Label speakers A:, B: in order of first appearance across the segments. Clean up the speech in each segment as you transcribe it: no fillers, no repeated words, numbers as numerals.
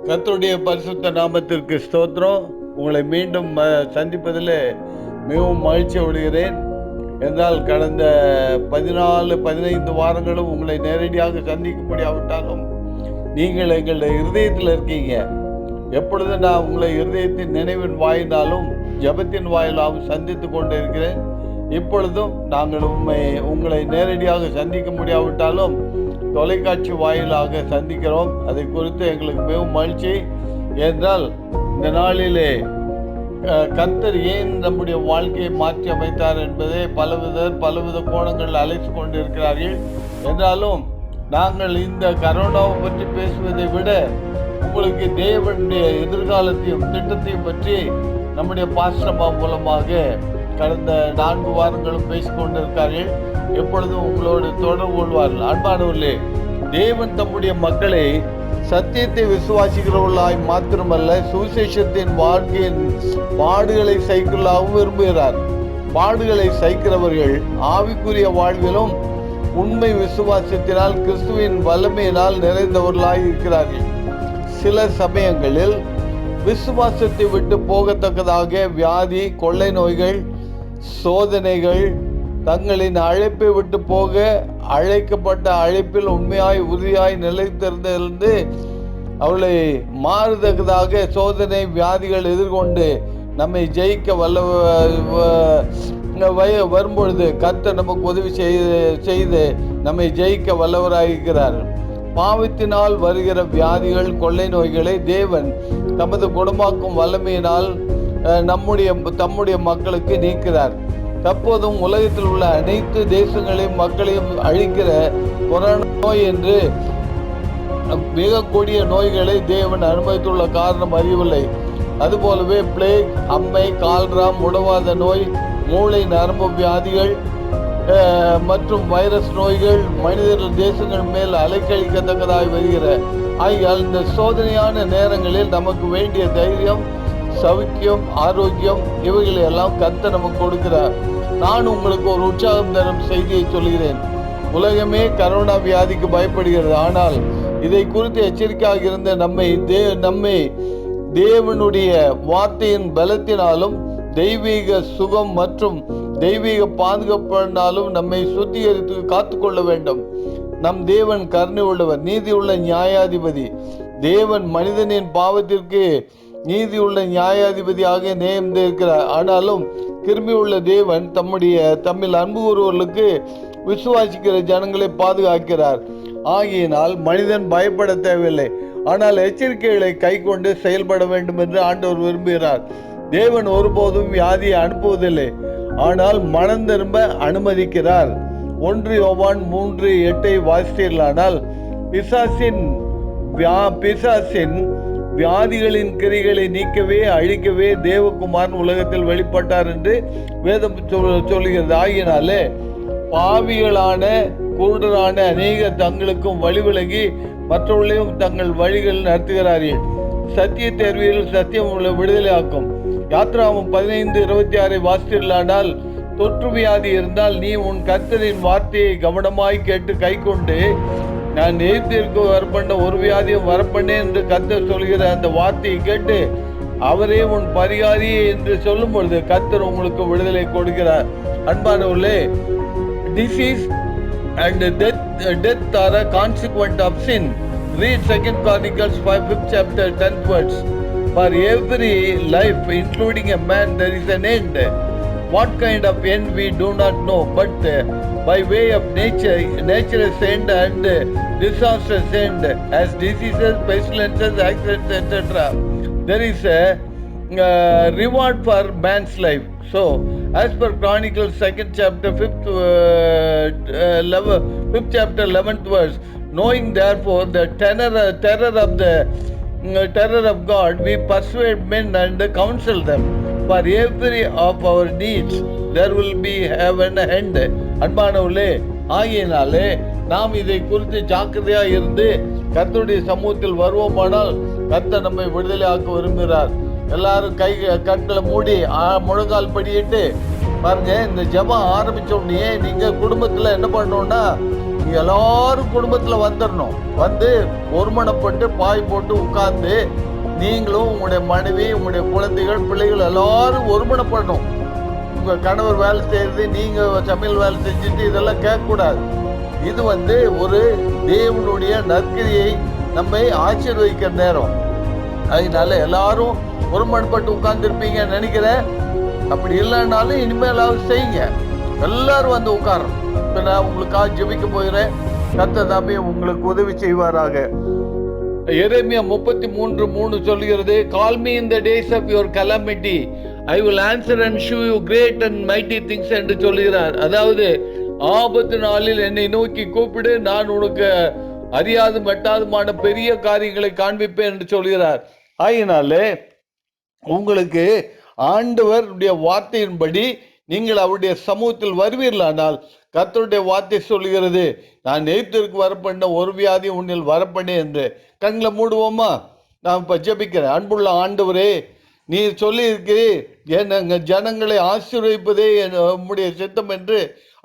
A: கர்த்தருடைய பரிசுத்த நாமத்திற்கு ஸ்தோத்திரம். உங்களை மீண்டும் சந்திப்பதில் மிகவும் மகிழ்ச்சி அடைகிறேன். என்றால் கடந்த 14-15 வாரங்களும் உங்களை நேரடியாக சந்திக்க முடியாவிட்டாலும் நீங்கள் எங்களுடைய இருதயத்தில் இருக்கீங்க. எப்பொழுது நான் உங்களை இருதயத்தின் நினைவின் வாயினாலும் ஜபத்தின் வாயிலாகவும் சந்தித்து கொண்டு இருக்கிறேன். இப்பொழுதும் நாங்கள் உங்களை நேரடியாக சந்திக்க முடியாவிட்டாலும் தொலைக்காட்சி வாயிலாக சந்திக்கிறோம். அதை குறித்து எங்களுக்கு மிகவும் மகிழ்ச்சி. என்றால் இந்த நாளிலே கர்த்தர் ஏன் நம்முடைய வாழ்க்கையை மாற்றி அமைத்தார் என்பதை பலவித கோணங்கள் அழைத்து கொண்டிருக்கிறார்கள். என்றாலும் நாங்கள் இந்த கரோனாவை பற்றி பேசுவதை விட உங்களுக்கு தேவனுடைய எதிர்காலத்தையும் திட்டத்தையும் பற்றி நம்முடைய பாஸ்டர்மா மூலமாக கடந்த 4 வாரங்களும் பேசிக்கொண்டிருக்கார்கள். எப்பொழுதும் உங்களோடு தொடர்பு கொள்வார்கள். அன்பானவர்களே, தேவன் தம்முடைய மக்களை சத்தியத்தை விசுவாசிக்கிறவர்களாய் மாத்திரமல்ல, சுவிசேஷத்தின் வாழ்க்கையின் பாடுகளை சைக்கிளாகவும் விரும்புகிறார். பாடுகளை சைக்கிறவர்கள் ஆவிக்குரிய வாழ்விலும் உண்மை விசுவாசத்தினால் கிறிஸ்துவின் வல்லமையினால் நிறைந்தவர்களாய் இருக்கிறார்கள். சில சமயங்களில் விசுவாசத்தை விட்டு போகத்தக்கதாக வியாதி, கொள்ளை நோய்கள், சோதனைகள் தங்களின் அழைப்பை விட்டு போக அழைக்கப்பட்ட அழைப்பில் உண்மையாய் உறுதியாய் நிலைத்திருந்திருந்து அவளை மாறுதக்கதாக சோதனை வியாதிகள் எதிர்கொண்டு நம்மை ஜெயிக்க வரும்பொழுது கர்த்தர் நமக்கு உதவி செய்து நம்மை ஜெயிக்க வல்லவராகிறார். பாவத்தினால் வருகிற வியாதிகள், கொள்ளை நோய்களை தேவன் தமது குணமாக்கும் வல்லமையினால் தம்முடைய மக்களுக்கு நீக்கிறார். தற்போதும் உலகத்தில் உள்ள அனைத்து தேசங்களையும் மக்களையும் அழிக்கிற கொரோனா நோய் என்று மிக கொடிய நோய்களை தேவன் அனுமதித்துள்ள காரணம் அறியவில்லை. அதுபோலவே பிளேக், அம்மை, கால்ரா, முடவாத நோய், மூளை நரம்பு வியாதிகள் மற்றும் வைரஸ் நோய்கள் மனிதர்கள் தேசங்கள் மேல் அலைக்கழிக்கத்தக்கதாக வருகிற ஆகியால் இந்த சோதனையான நேரங்களில் நமக்கு வேண்டிய தைரியம், சௌக்கியம், ஆரோக்கியம் இவைகளை எல்லாம் கர்த்தர் நமக்கு கொடுக்கிறார். நான் உங்களுக்கு ஒரு உற்சாகம் தரும் செய்தியை சொல்கிறேன். உலகமே கரோனா வியாதிக்கு பயப்படுகிறது. ஆனால் இதை குறித்து எச்சரிக்கையாக இருந்த நம்மை தேவனுடைய வார்த்தையின் பலத்தினாலும் தெய்வீக சுகம் மற்றும் தெய்வீக பாதுகாப்பினாலும் நம்மை சுத்திகரித்து காத்துக்கொள்ள வேண்டும். நம் தேவன் கருணை உள்ளவர், நீதி உள்ள நியாயாதிபதி. தேவன் மனிதனின் பாவத்திற்கு நீதி உள்ள நியாயாதிபதியாக நியமித்திருக்கிறார். ஆனாலும் கிருபை உள்ள தேவன் தம்மில் அன்பு கூறுவர்களுக்கு விசுவாசிக்கிற ஜனங்களை பாதுகாக்கிறார். ஆகையினால் மனிதன் பயப்பட தேவையில்லை, ஆனால் எச்சரிக்கைகளை கை கொண்டு செயல்பட வேண்டும் என்று ஆண்டவர் விரும்புகிறார். தேவன் ஒருபோதும் வியாதியை அனுப்புவதில்லை, ஆனால் மனம் திரும்ப அனுமதிக்கிறார். 1 யோவான் 3:8 வாசித்தீர்களானால் பிசாசின் வியாதிகளின் கிரிகளை நீக்கவே அழிக்கவே தேவகுமாரன் உலகத்தில் வெளிப்பட்டார் என்று வேதம் சொல்கிறது. ஆகினாலே பாவிகளான குருடரான அநேக தங்களுக்கும் வழி விலகி மற்றவர்களையும் தங்கள் வழிகள் நடத்துகிறார்கள். சத்திய தேர்வில் சத்தியம் உள்ள விடுதலை ஆக்கும். யாத்ராகமம் 15:26 வாசித்தீர்களானால் தொற்று வியாதி இருந்தால் நீ உன் கர்த்தரின் வார்த்தையை கவனமாய் கேட்டு கை கொண்டு நான் எகிப்திற்கு வரப்பண்ண ஒரு வியாதியும் வரப்பண்ணேன் என்று கர்த்தர் சொல்கிற அந்த வார்த்தையை கேட்டு அவரே உன் பரிகாரி என்று சொல்லும் பொழுது கர்த்தர் உங்களுக்கு விடுதலை கொடுக்கிறார். அன்பானவர்களே, disease and death are a consequence of sin. Read 2 Chronicles 5th chapter 10th verse. For every life, including a man, there is an end. What kind of end we do not know, but by way of nature's end and disaster's end, as diseases, pestilences, accidents, etc. There is a reward for man's life. So, as per Chronicles 2nd chapter 5th chapter 11th verse, knowing therefore the terror of God, we persuade men and counsel them. For every of our needs there will be an end. அன்பானவர்களே, ஆகியனாலே நாம் இதை குறித்து ஜாக்கிரதையாக இருந்து கர்த்தருடைய சமூகத்தில் வருவோமானால் கர்த்தர் நம்மை விடுதலை ஆக்க விரும்புகிறார். எல்லாரும் கண்களை மூடி முழங்கால் படியிட்டு பாருங்க. இந்த ஜெபம் ஆரம்பிச்ச உடனே நீங்க குடும்பத்துல என்ன பண்ணணும்னா நீ எல்லாரும் குடும்பத்துல வந்துடணும். வந்து ஒருமனப்பட்டு பாய் போட்டு உட்கார்ந்து நீங்களும் உங்களுடைய மனைவி, உங்களுடைய குழந்தைகள், பிள்ளைகள் எல்லாரும் ஒருமனப்படணும். உங்க கணவர் வேலை செய்யறது, நீங்க சமையல் வேலை செஞ்சுட்டு இதெல்லாம் கேட்கக்கூடாது. இது ஒரு தேவனுடைய நற்கிரியை நம்மை ஆசீர்வதிக்கிற நேரம். அதனால எல்லாரும் ஒருமனப்பட்டு உட்கார்ந்து இருப்பீங்க நினைக்கிறேன். அப்படி இல்லைன்னாலும் இனிமேலாவது செய்யுங்க. எல்லாரும் வந்து உட்காரணும். இப்ப நான் உங்களுக்காக ஜெபிக்க போகிறேன். கர்த்தர் தாமே உங்களுக்கு உதவி செய்வாராக. எரேமியா 33:3 சொல்கிறது, call me in the days of your calamity, I will answer and show you great and mighty things என்று சொல்கிறார். அதாவது ஆபத்து நாளில் என்னை நோக்கி கூப்பிடு, நான் உனக்கு அறியாதும் வெட்டாதுமான பெரிய காரியங்களை காண்பிப்பேன் என்று சொல்கிறார். ஆகினாலே உங்களுக்கு ஆண்டவருடைய வார்த்தையின்படி நீங்கள் அவருடைய சமூகத்தில் வருவீர்களானால், கர்த்தருடைய வார்த்தை சொல்கிறது, நான் எகிப்திற்கு வரப்பண்ண ஒரு வியாதி உன்னில் வரப்பண்ணே என்று. கண்களை மூடுவோமா? நான் இப்ப ஜெபிக்கிறேன். அன்புள்ள ஆண்டவரே, நீர் சொல்லி இருக்கிறீர் என் ஜனங்களை ஆசீர்வதிப்பதே உம்முடைய சித்தம் என்று.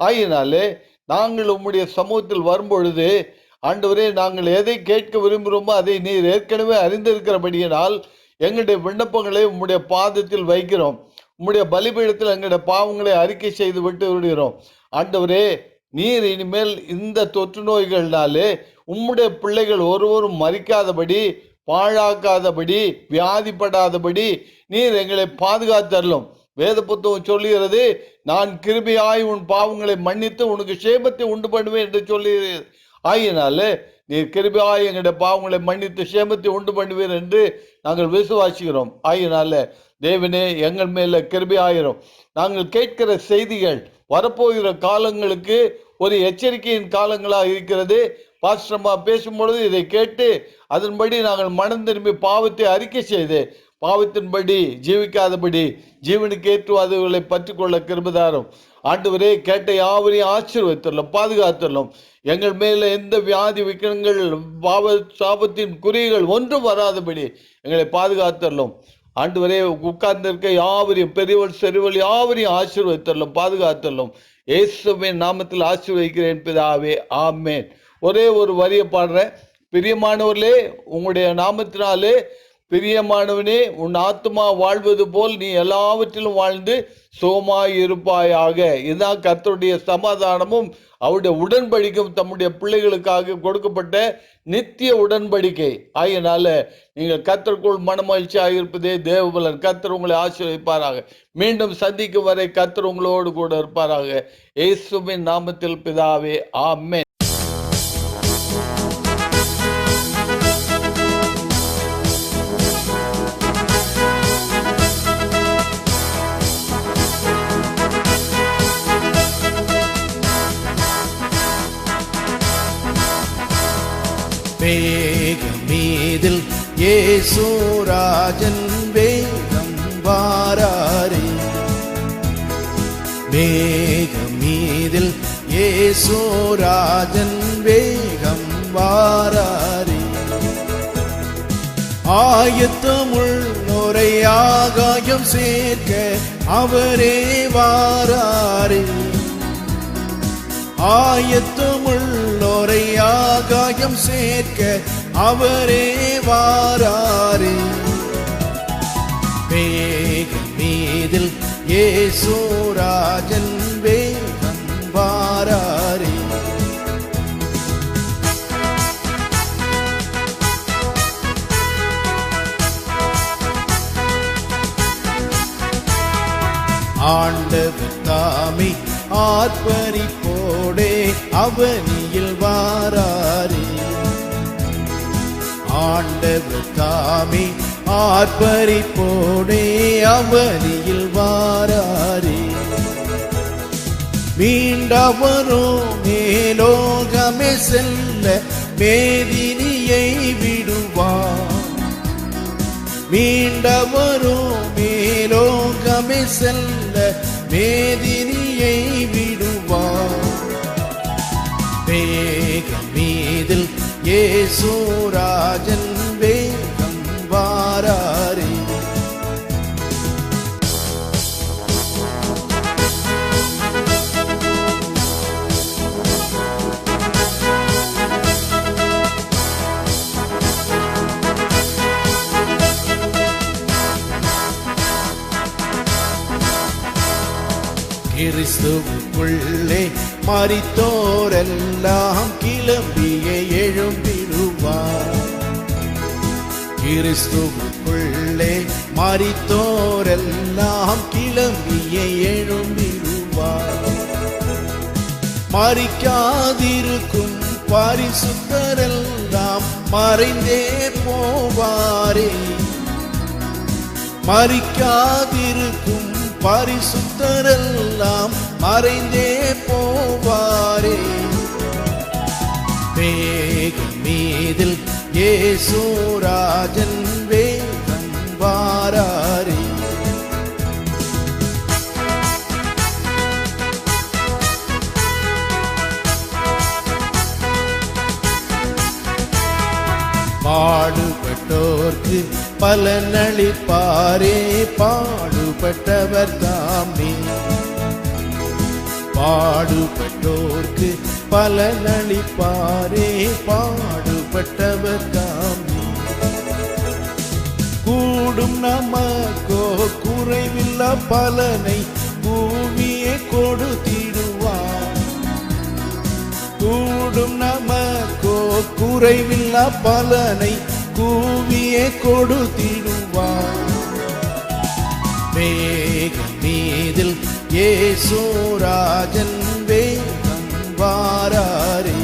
A: ஆகினாலே நாங்கள் உம்முடைய சமூகத்தில் வரும்பொழுது ஆண்டவரே, நாங்கள் எதை கேட்க விரும்புகிறோமோ அதை நீர் ஏற்கனவே அறிந்திருக்கிறபடியினால் எங்களுடைய விண்ணப்பங்களை உம்முடைய பாதத்தில் வைக்கிறோம். உம்முடைய பலிபீடத்தில் எங்களுடைய பாவங்களை அறிக்கை செய்து விட்டு விடுகிறோம். ஆண்டவரே, நீர் இனிமேல் இந்த தொற்று நோய்கள்னாலே உம்முடைய பிள்ளைகள் ஒருவரும் மறிக்காதபடி, பாழாக்காதபடி, வியாதிப்படாதபடி நீர் எங்களை பாதுகாத்தரலும். வேத புத்தகம் சொல்லுகிறது, நான் கிருபையாய் உன் பாவங்களை மன்னித்து உனக்கு சேமத்தை உண்டு பண்ணுவேன் என்று சொல்லி. ஆகினால நீர் கிருபையாய் எங்களுடைய பாவங்களை மன்னித்து சேமத்தை உண்டு பண்ணுவீர் என்று நாங்கள் விசுவாசிக்கிறோம். ஆகினால தேவனே, எங்கள் மேல கிருபையாயிரும். நாங்கள் கேட்கிற செய்திகள் வரப்போகிற காலங்களுக்கு ஒரு எச்சரிக்கையின் காலங்களாக இருக்கிறது. பாஸ்டர்மா பேசும்பொழுது இதை கேட்டு அதன்படி நாங்கள் மனம் திரும்பி பாவத்தை அறிக்கை செய்து பாவத்தின்படி ஜீவிக்காதபடி ஜீவனுக்கு ஏற்றுவாதவர்களை பற்றி கொள்ள கிருபைதாரும். ஆண்டவரே, கேட்ட யாவரையும் ஆசீர்வதித்தரலும், பாதுகாத்தரலும். எங்கள் மேல எந்த வியாதி விக்கனங்கள், பாவ சாபத்தின் குறிகள் ஒன்றும் வராதபடி எங்களை பாதுகாத்தரலும். ஆண்டவரே, உட்கார்ந்திருக்க யாவரையும், பெரியவள் செறிவள் யாவரையும் ஆசீர்வதித்தரலும், பாதுகாத்தரலும். இயேசுவின் நாமத்தில் ஆசீர்வதிக்கிறேன் பிதாவே, ஆமேன். ஒரே ஒரு வரியை பாடுறேன். பிரியமானவர்களே, உங்களுடைய நாமத்தினாலே, பிரியமானவனே, உன் ஆத்மா வாழ்வது போல் நீ எல்லாவற்றிலும் வாழ்ந்து சுகமாய் இருப்பாயாக. இதுதான் கர்த்தருடைய சமாதானமும் அவருடைய உடன்படிக்கையும் தம்முடைய பிள்ளைகளுக்காக கொடுக்கப்பட்ட நித்திய உடன்படிக்கை. ஆகையினால நீங்கள் கர்த்தருக்குள் மனமகிழ்ச்சியாக இருப்பதே தேவபலன். கர்த்தர் உங்களை ஆசீர்வதிப்பாராக. மீண்டும் சந்திக்கும் வரை கர்த்தர் உங்களோடு கூட இருப்பாராக. இயேசுவின் நாமத்தில் பிதாவே, ஆமென்.
B: மேகமீதில் இயேசுராஜன் வேகம் வாராரே. மேகமீதில் இயேசுராஜன் வேகம் வாராரே. ஆயத்தமுள்ளோரை ஆகாயம் சேர்க்க அவரே வாராரே. ஆயத்தமுள்ளோரை ஆகாயம் சேர்க்க அவரே வாராரே. மேகமீதில் இயேசுராஜன் வேகம் வாராரே. ஆண்டவர் தாமே ஆர்ப்பரிப்போடே அவனியில் வாராரே. ஆண்டவர் தாமே ஆர்ப்பரிப்போடே அவனியில் வாராரே. மீண்டவரோ மேலோகமே செல்ல மேதினியை விடுவார். மீண்டவரோ மேலோகமே செல்ல மேதினியை விடுவார். மேகமீதில் இயேசுராஜன் வேகம் வாராரே. கிறிஸ்துவுக்குள்ளே மரித்தோரெல்லாம் கிளம்பியே எழும்பிடுவார். கிறிஸ்துவுக்குள்ளே மரித்தோரெல்லாம் கிளம்பியே எழும்பிடுவார். மரிக்காதிருக்கும் பரிசுத்தரெல்லாம் மறைந்தே போவாரே. மரிக்காதிருக்கும் பரிசுத்தரெல்லாம் மறைந்தே போவாரே. வேகம் மீதில் இயேசுராஜன் வேகம் வாராரே. பாடுபட்டோர்க்கு பலனளிப்பாரே. பாடுபட்டவர் தாமே. பாடுபட்டோர்க்கு பலனளிப்பாரே. பாடுபட்டவர் தாமே. கூடும் நமக்கோ குறைவில்ல பலனை பூமியை கொடுத்திடுவார். கூடும் நமக்கோ குறைவில்ல பலனை கூவியே கொடுத்திடுவார். வேகம் மீதில் இயேசுராஜன் வேகம் வாராரே.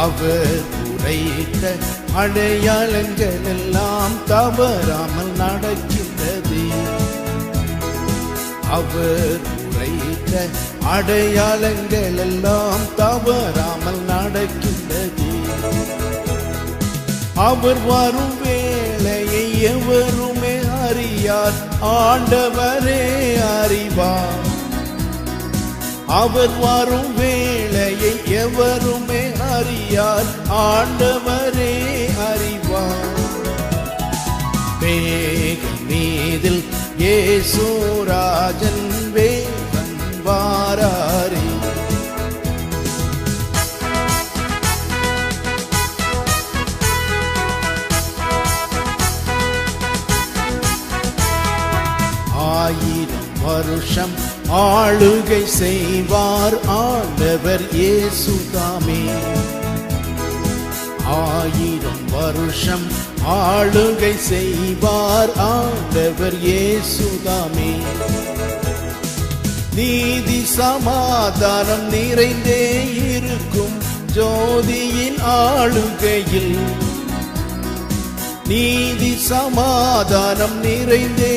B: அவர் உரைத்த அடையாளங்கள் எல்லாம் தவறாமல் நடக்கின்றது. அவர் உரைத்த அடையாளங்கள் எல்லாம் தவறாமல் நடக்கின்றது. அவர் வரும் வேளையை எவருமே அறியார், ஆண்டவரே அறிவார். அவர் வரும் வேளையை எவருமே அறியார், ஆண்டவரே அறிவார். வேகம் மீதில் இயேசுராஜன் வேகம் வாராரே. ஆயிரம் வருஷம் ஆளுகை செய்வார் ஆண்டவர் இயேசுதாமே. ஆயிரம் வருஷம் ஆளுகை செய்வார் ஆண்டவர் இயேசுதாமே. நீதி சமாதானம் நிறைந்தே இருக்கும் ஜோதியின் ஆளுகையில். நீதி சமாதானம் நிறைந்தே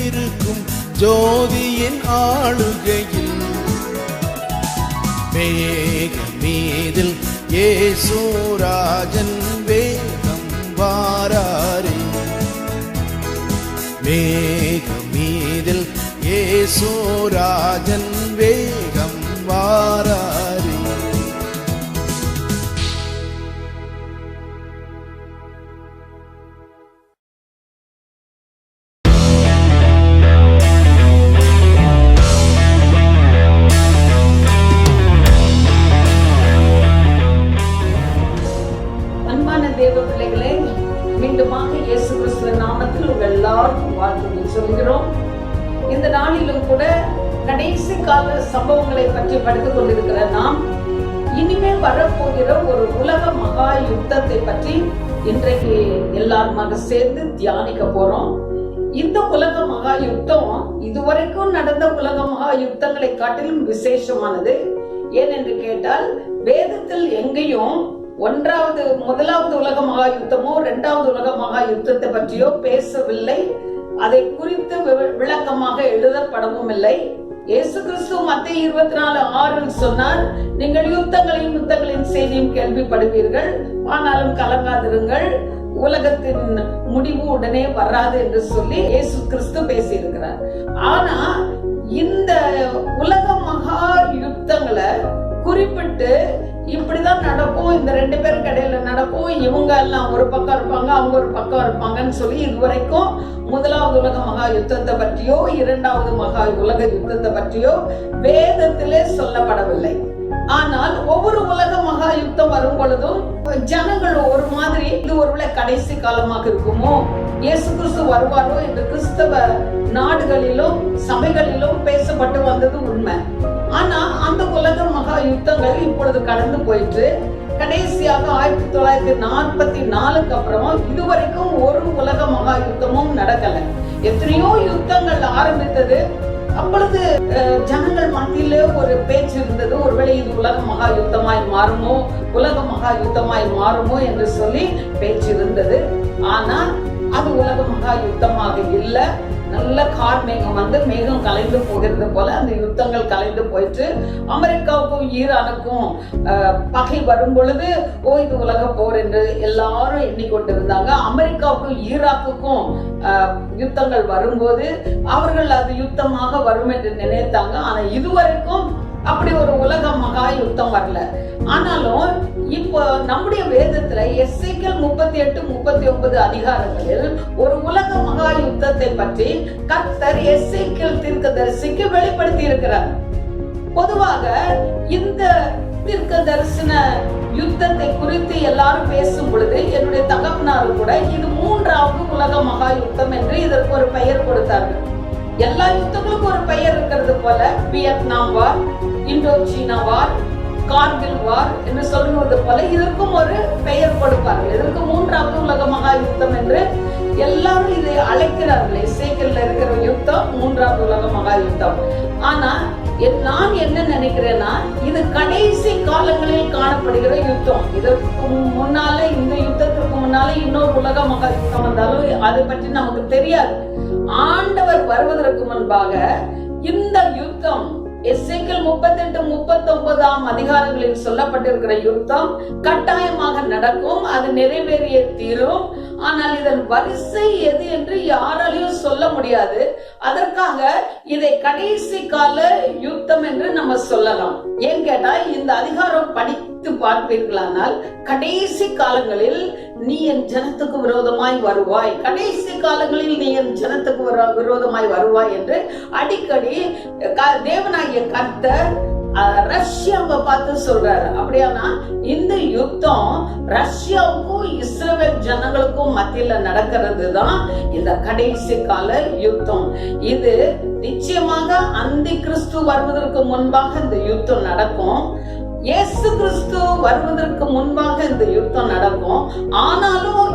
B: இருக்கும் ஜோதியின் ஆளுகையில். வேகம் மீதில் இயேசுராஜன் வேகம் வாராரே. வேகம் மீதில் இயேசுராஜன் வேகம் வாராரே.
C: சொல்கிறோம். இந்த நாளிலும் கூட கடைசி கால சம்பவங்களை பற்றி படித்துக் கொண்டிருக்கிற நாம் இனிமேல் வரப்போகிற ஒரு உலக மகா யுத்தத்தை பற்றி இன்றைக்கு எல்லாருமாக சேர்ந்து தியானிக்க போறோம். இந்த உலக மகா யுத்தம் இதுவரைக்கும் நடந்த உலக மகா யுத்தங்களை காட்டிலும் விசேஷமானது. ஏனென்று கேட்டால் வேதத்தில் எங்கேயும் முதலாவது உலக மகா யுத்தமோ இரண்டாவது உலக மகா யுத்தத்தை பற்றியோ பேசவில்லை. அதை குறித்து விளக்கமாக எழுதப்படவும் இல்லை. இயேசு கிறிஸ்து மத்தேயு 24:6 சொன்னார், நீங்கள் யுத்தங்களின் செய்தியும் கேள்விப்படுவீர்கள், ஆனாலும் கலங்காதிருங்கள், உலகத்தின் முடிவு உடனே வராது என்று சொல்லி இயேசு கிறிஸ்து பேசியிருக்கிறார். ஆனா இந்த உலக மகா யுத்தங்களை குறிப்பிட்டு இப்படிதான் நடக்கும், இந்த 2 பேருக்கு இடையில நடக்கும், இவங்க எல்லாம் ஒரு பக்கம் இருப்பாங்க, அவங்க ஒரு பக்கம் இருப்பாங்கன்னு சொல்லி இதுவரைக்கும் முதலாவது உலக மகா யுத்தத்தை பற்றியோ இரண்டாவது மகா உலக யுத்தத்தை பற்றியோ வேதத்திலே சொல்லப்படவில்லை. ஆனால் ஒவ்வொரு உலக மகா யுத்தம் வரும் பொழுதும் ஜனங்கள் ஒரு மாதிரி இது ஒருவேளை கடைசி காலமாக இருக்குமோ, இயேசு கிறிஸ்து வருவாரோ என்று கிறிஸ்தவ நாடுகளிலும் சபைகளிலும் பேசப்பட்டு வந்தது உண்மை. ஆனா அந்த உலக மகா யுத்தங்கள் இப்பொழுது கடந்து போயிட்டு கடைசியாக 1944 அப்புறமா இதுவரைக்கும் ஒரு உலக மகா யுத்தமும் நடக்கல. எத்தனையோ யுத்தங்கள் ஆரம்பித்தது. அப்பொழுது ஜனங்கள் மத்தியில ஒரு பேச்சு இருந்தது, ஒருவேளை இது உலக மகா யுத்தமாய் மாறுமோ, உலக மகா யுத்தமாய் மாறுமோ என்று சொல்லி பேச்சு இருந்தது. ஆனா அது உலக மகா யுத்தமாக இல்ல. நல்ல கார் மேகம் வந்து மேகம் கலைந்து போகிறது போல அந்த யுத்தங்கள் கலைந்து போயிட்டு அமெரிக்காவுக்கும் ஈரானுக்கும் பகை வரும் பொழுது இது உலக போர் என்று எல்லாரும் எண்ணிக்கொண்டிருந்தாங்க. அமெரிக்காவுக்கும் ஈராக்குக்கும் யுத்தங்கள் வரும்போது அவர்கள் அது யுத்தமாக வரும் என்று நினைத்தாங்க. ஆனா இதுவரைக்கும் அப்படி ஒரு உலக மகா யுத்தம் வரல. ஆனாலும் இப்போ நம்முடைய வேதத்துல எசேக்கியேல் 38-39 அதிகாரங்களில் ஒரு உலக மகா யுத்தத்தை பற்றி கர்த்தர் எசேக்கியேல் தீர்க்கதரிசிக்கு வெளிப்படுத்தி இருக்கிறார். பொதுவாக இந்த தீர்க்க தரிசன யுத்தத்தை குறித்து எல்லாரும் பேசும் பொழுது என்னுடைய தகப்பனாரு கூட இது 3வது உலக மகா யுத்தம் என்று இதற்கு ஒரு பெயர் கொடுத்தார்கள். எல்லா யுத்தங்களுக்கும் ஒரு பெயர் இருக்கிறது போல வியட்நாம் வார், இந்தோ சீனா வார், கார்கில் வார் என்று சொல்லுவது போல இதற்கும் ஒரு பெயர் கொடுப்பார்கள். இதற்கு 3வது உலக மகா யுத்தம் என்று எல்லாரும் இதை அழைக்கிறார்கள். எசேக்கியேல்ல இருக்கிற யுத்தம் 3வது உலக மகா யுத்தம். ஆனா நான் என்ன நினைக்கிறேன்னா, இது கடைசி காலங்களில் காணப்படுகிற யுத்தம். இதற்கு முன்னால இந்த யுத்தத்திற்கு முன்னால இன்னொரு உலக மகா யுத்தம் வந்தாலும் அதை பற்றி நமக்கு தெரியாது. ஆண்டவர் வருவதற்கு முன்பாக இந்த யுத்தம் எசேக்கியேல் 38-39 அதிகாரங்களில் சொல்லப்பட்டிருக்கிற யுத்தம் கட்டாயமாக நடக்கும். அது நிறைவேறிய தீரும். ஆனால் இதன் வரிசை எது என்று யாராலையும் சொல்ல முடியாது. அதற்காக இதை கடைசி கால யுத்தம் என்று நம்ம சொல்லலாம். ஏன் கேட்டா இந்த அதிகாரம் படித்து பார்ப்பீர்களானால் கடைசி காலங்களில் நீ என் ஜனத்துக்கு விரோதமாய் வருவாய், கடைசி காலங்களில் நீ என் ஜனத்துக்கு விரோதமாய் வருவாய் என்று அடிக்கடி தேவனாகிய கர்த்தர் ரஷ்யாவை பார்த்து சொல்றாரு. அப்படியானா இந்த யுத்தம் ரஷ்யாவுக்கும் இஸ்ரவேல் ஜனங்களுக்கும் மத்தியில நடக்கிறது தான் இந்த கடைசி கால யுத்தம். இது நிச்சயமாக அந்தி கிறிஸ்து வருவதற்கு முன்பாக இந்த யுத்தம் நடக்கும். இயேசு கிறிஸ்து வருவதற்கு முன்பாக இந்த யுத்தம் நடக்கும். ஆனாலும்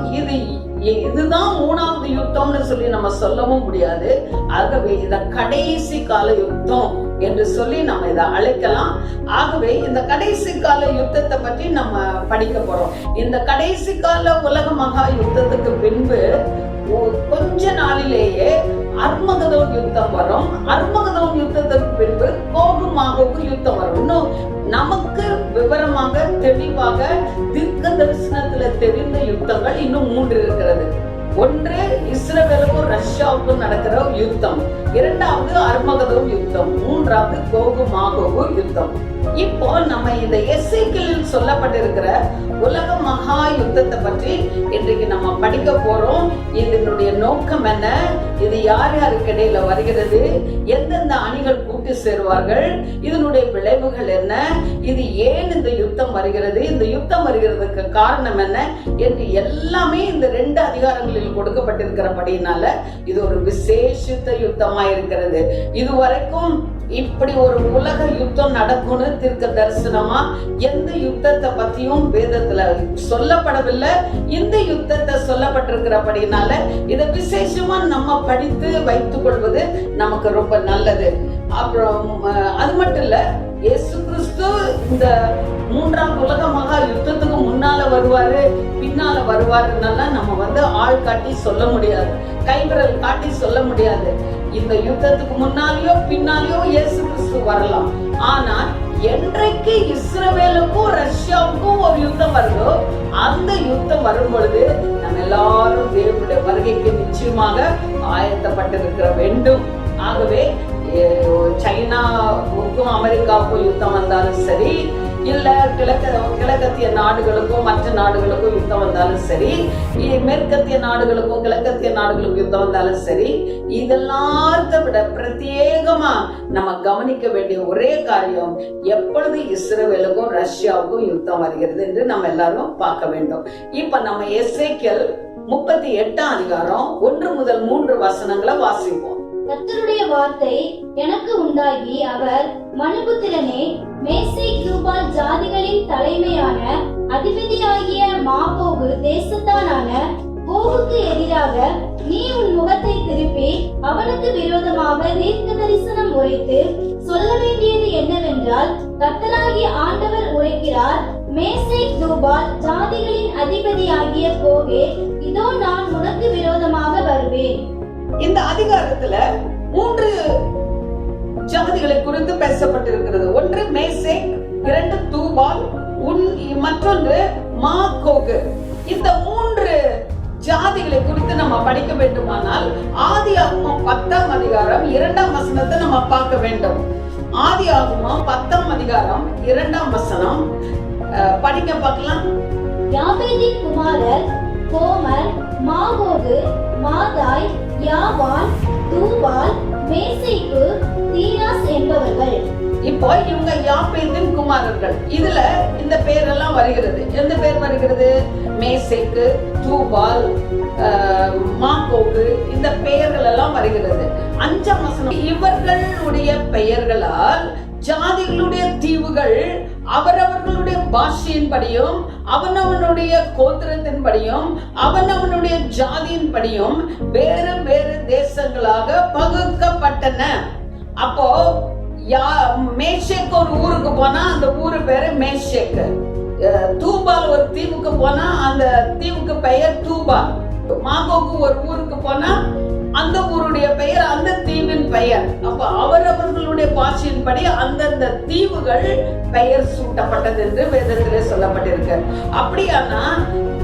C: இதுதான் 3வது யுத்தம்னு சொல்லி நம்ம சொல்லவும் முடியாது. ஆகவே இத கடைசி கால யுத்தம் என்று சொல்லி நம்ம இதை அழைக்கலாம். ஆகவே இந்த கடைசி கால யுத்தத்தை பற்றி நம்ம படிக்க போறோம். இந்த கடைசி கால உலக மகா யுத்தத்துக்கு பின்பு கொஞ்ச நாளிலேயே அர்மகதோன் யுத்தம் வரும். அர்மகதோன் யுத்தத்துக்கு பின்பு கோகுமாகோகு யுத்தம் வரும். இன்னும் நமக்கு விவரமாக தெளிவாக தீர்க்க தரிசனத்துல தெரிந்த யுத்தங்கள் இன்னும் 3 இருக்கிறது. ஒன்று இஸ்ரவேலுக்கும் ரஷ்யாவுக்கும் நடக்கிற யுத்தம், 2வது அர்மகதோன் யுத்தம், 3வது கோகுமாகோகு யுத்தம். இப்போ நம்ம இந்த எசேக்கியேலில் சொல்லப்பட்டிருக்கிற உலக மகா யுத்தத்தை பற்றி இன்றைக்கு நம்ம படிக்க போறோம். இதனுடைய நோக்கம் என்ன, இது யார் யாருக்கு இடையில வருகிறது, எந்தெந்த அணிகள் கூட்டி சேருவார்கள், இதனுடைய விளைவுகள் என்ன, இது ஏன் இந்த யுத்தம் வருகிறது, இந்த யுத்தம் வருகிறதுக்கு காரணம் என்ன என்று எல்லாமே இந்த 2 அதிகாரங்களில் கொடுக்கப்பட்டிருக்கிறபடினால இது ஒரு விசேஷித்த யுத்தமா இருக்கிறது. இதுவரைக்கும் இப்படி ஒரு உலக யுத்தம் நடக்கும்னு தீர்க்க தரிசனமா எந்த யுத்தத்தை பத்தியும் வேதத்துல சொல்லப்படவில்லை. இந்த யுத்தத்தை சொல்லப்பட்டிருக்கிறபடினால இதை விசேஷமா நம்ம படித்து வைத்துக் கொள்வது நமக்கு ரொம்ப நல்லது. அப்புறம் அது மட்டும் இல்ல, இயேசு கிறிஸ்து இந்த 3வது உலக மகா யுத்தத்துக்கு முன்னால வருவாரு பின்னால வருவாருன்னெல்லாம் நம்ம ஆள் காட்டி சொல்ல முடியாது, கைவிரல் காட்டி சொல்ல முடியாது. இந்த யுத்தத்துக்கு முன்னாலேயோ பின்னாலேயோ இயேசு கிறிஸ்து வரலாம். ஆனா என்றைக்கு இஸ்ரவேலுக்கும் ரஷ்யாவுக்கும் ஒரு யுத்தம் வருதோ அந்த யுத்தம் வரும் பொழுது நம்ம எல்லாரும் தேவனுடைய வருகைக்கு நிச்சயமாக ஆயத்தப்பட்டிருக்க வேண்டும். ஆகவே சைனாவுக்கும் அமெரிக்காவுக்கும் யுத்தம் வந்தாலும் சரி, இல்ல கிழக்கத்திய நாடுகளுக்கும் மற்ற நாடுகளுக்கும் யுத்தம் வந்தாலும் சரி, மேற்கத்திய நாடுகளுக்கும் கிழக்கத்திய நாடுகளுக்கும் யுத்தம் வந்தாலும் சரி, இதெல்லாத்த விட பிரத்யேகமா நம்ம கவனிக்க வேண்டிய ஒரே காரியம், எப்பொழுது இஸ்ரவேலுக்கும் ரஷ்யாவுக்கும் யுத்தம் வருகிறது என்று நம்ம எல்லாரும் பார்க்க வேண்டும். இப்ப நம்ம எசேக்கியேல் 38 அதிகாரம் 1 முதல் 3 வசனங்களை வாசிப்போம்.
D: கர்த்தருடைய வார்த்தை எனக்கு உண்டாகி, அவர் மனுபுத்திரனே, மேசேக் தூபால் ஜாதிகளின் தலைமையான அதிபதியாகிய மாகோகு தேசத்தானான கோகுக்கு எதிராக நீ உன் முகத்தை திருப்பி அவனுக்கு விரோதமாக தீர்க்க தரிசனம் உரைத்து சொல்ல வேண்டியது என்னவென்றால், கர்த்தராகிய ஆண்டவர் உரைக்கிறார், மேசேக் தூபால் ஜாதிகளின் அதிபதியாகிய கோகே, இதோ நான் உனக்கு விரோதமாக வருவேன்.
C: இந்த அதிகாரத்துல 3 ஜாதிகளை குறித்து பேசப்பட்டிருக்கிறது. ஒன்று மேசேக், 2 தூபால், மற்றொன்று மாகோகு. இந்த 3 ஜாதிகளை குறித்து நம்ம படிக்க வேண்டுமானால் ஆதியாகமம் 10ஆம் அதிகாரம் 2ஆம் வசனத்தை நம்ம பார்க்க வேண்டும். ஆதியாகமம் 10ஆம் அதிகாரம் 2ஆம் வசனம் படிக்க பார்க்கலாம்.
D: யாபேதின் குமாரர் கோமர், மாகோகு, மாதாய், யாவான், தூபால், மேசேக்கு, தீராஸ் என்பவர்கள்.
C: இப்போ இவங்க யாபேதின் குமாரர்கள். இதுல இந்த பேரெல்லாம் வருகிறது. எந்த பேர் வருகிறது? மேசேக்கு, தூபால், மாகோகு, இந்த பெயர்கள் எல்லாம் வருகிறது. 5ஆம் வசனம், இவர்களுடைய பெயர்களால் ஜாதிகளுடைய தீவுகள் அவரவர்களுடைய பாஷையின்படியும் அவனவனுடைய கோத்திரத்தின்படியும் அவனவனுடைய ஜாதியின்படியும் வேறு வேறு தேசங்களாக பகுக்கப்பட்டன. அப்போ மேஷேக் ஒரு ஊருக்கு போனா அந்த ஊரு பேரு மேஷேக். தூபால் ஒரு தீவுக்கு போனா அந்த தீவுக்கு பெயர் தூபால். மாகோகு ஒரு ஊருக்கு போனா அந்த ஊருடைய பெயர் அந்த தீவின் பெயர். அப்ப அவரவர்களுடைய பாஷையின்படி அந்தந்த தீவுகள் பெயர் சூட்டப்பட்டது என்று வேதத்திலே சொல்லப்பட்டிருக்கு. அப்படியானா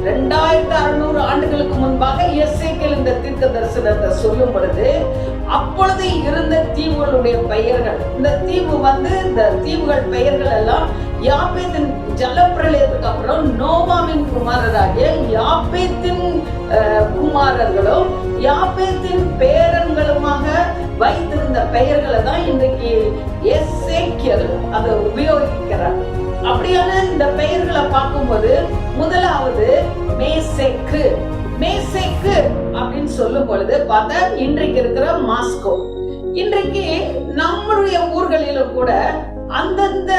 C: 2600 ஆண்டுகளுக்கு முன்பாக எசேக்கியேல் இந்த தீர்க்க தரிசனத்தை சொல்லும் பொழுது அப்பொழுது இருந்த தீவுகளுடைய பெயர்கள், இந்த தீவுகள் பெயர்கள் எல்லாம் யாபேத்தின் ஜலப்பிரளயத்துக்கு அப்புறம் நோவாவின் குமாரராகிய யாபேத்தின் குமாரர்களும் யாபேத்தின் பேரன்களுமாக வைத்திருந்த பெயர்களை தான் இன்றைக்கு எசேக்கியேல் அதை உபயோகிக்கிறார். அப்படியான இந்த பெயர்களை பார்க்கும்போது முதலாவது மேசேக்கு அப்படின்னு சொல்லும் பொழுது பார்த்தா இன்றைக்கு இருக்கிற மாஸ்கோ. இன்றைக்கு நம்மளுடைய ஊர்களிலும் கூட அந்தந்த